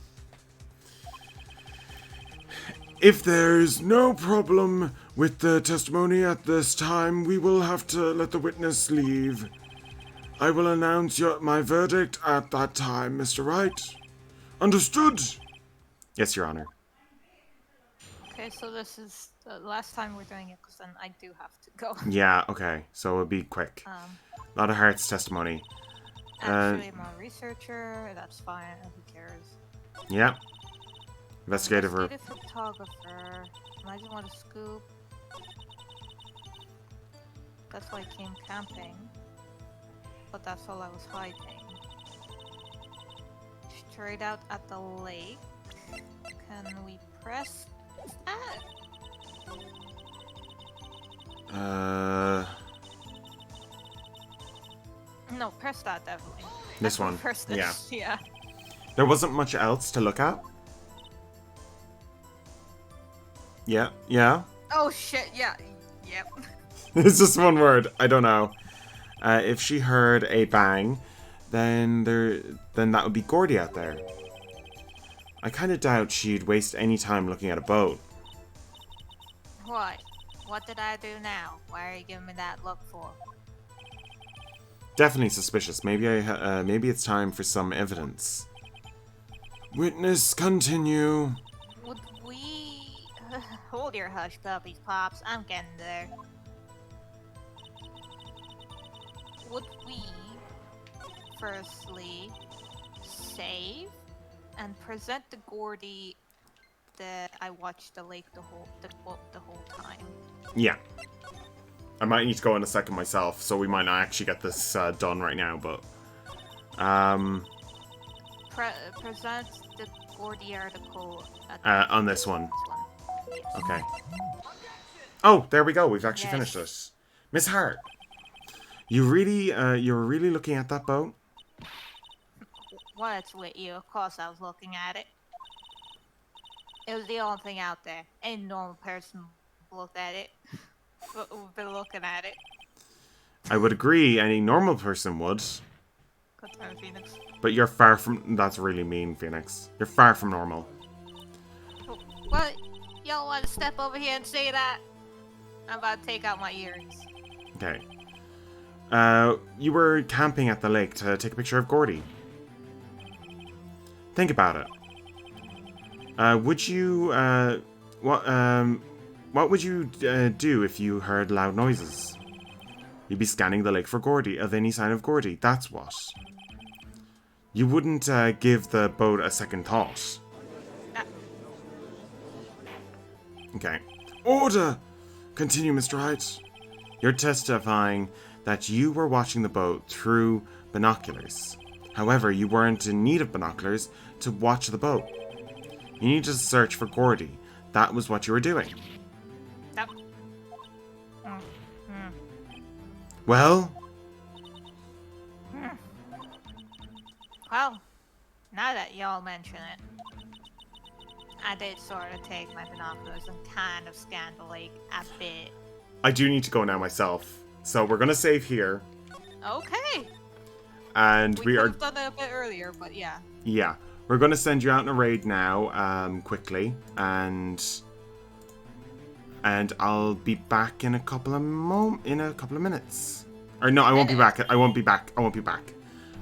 If there's no problem with the testimony at this time, we will have to let the witness leave. I will announce my verdict at that time, Mr. Wright. Understood? Yes, Your Honor. Okay, so this is the last time we're doing it, because then I do have to go. Yeah, okay. So it'll be quick. Lotta Hart's testimony. Actually, I'm a researcher. That's fine. Who cares? Yeah. Investigative. Photographer. Imagine what a scoop. That's why I came camping. But that's all I was hiding. Straight out at the lake. Can we press that? No, press that definitely. This one. Press this. Yeah. Yeah. There wasn't much else to look at. Yeah, yeah. Oh shit, yeah. Yep. It's just one word. I don't know. If she heard a bang, then that would be Gordy out there. I kind of doubt she'd waste any time looking at a boat. What? What did I do now? Why are you giving me that look for? Definitely suspicious. Maybe maybe it's time for some evidence. Witness, continue. Would we... Hold your hush puppies, Pops. I'm getting there. Would we, firstly, save and present to Gordy that I watched the lake the whole time? Yeah. I might need to go in a second myself, so we might not actually get this done right now, but... Present the Gordy article at on this one. Yes. Okay. Oh, there we go. We've actually Yes. finished this. Miss Hart, you were really looking at that boat? What's with you? Of course I was looking at it. It was the only thing out there. Any normal person looked at it. We've been looking at it. I would agree. Any normal person would. Good time, Pheonix. But you're far from... That's really mean, Pheonix. You're far from normal. What? Y'all want to step over here and say that? I'm about to take out my earrings. Okay. You were camping at the lake to take a picture of Gordy. Think about it. Would you, what would you do if you heard loud noises? You'd be scanning the lake for Gordy, of any sign of Gordy, that's what. You wouldn't give the boat a second thought. Okay. Order! Continue, Mr. Wright. You're testifying that you were watching the boat through binoculars. However, you weren't in need of binoculars to watch the boat. You needed to search for Gordy. That was what you were doing. That... Well? Well, now that y'all mention it, I did sort of take my binoculars and kind of scan the lake a bit. I do need to go now myself. So we're going to save here. Okay. And we could are... have done it a bit earlier, but yeah. Yeah. We're going to send you out in a raid now, quickly. And I'll be back in a couple of minutes. Or no, I won't be back. I won't be back.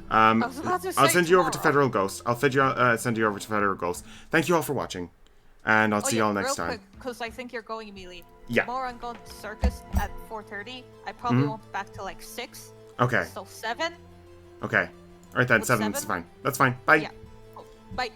I was about to say I'll send you over to tomorrow. Federal Ghost. I'll send you over to Federal Ghost. Thank you all for watching. And I'll see you all next time. Real quick, because I think you're going immediately. Yeah. Tomorrow I'm going to circus at 4:30. I probably won't be back till like 6. Okay. So 7. Okay. Alright then, Would 7 is 7? fine. That's fine. Bye. Yeah. Oh, bye.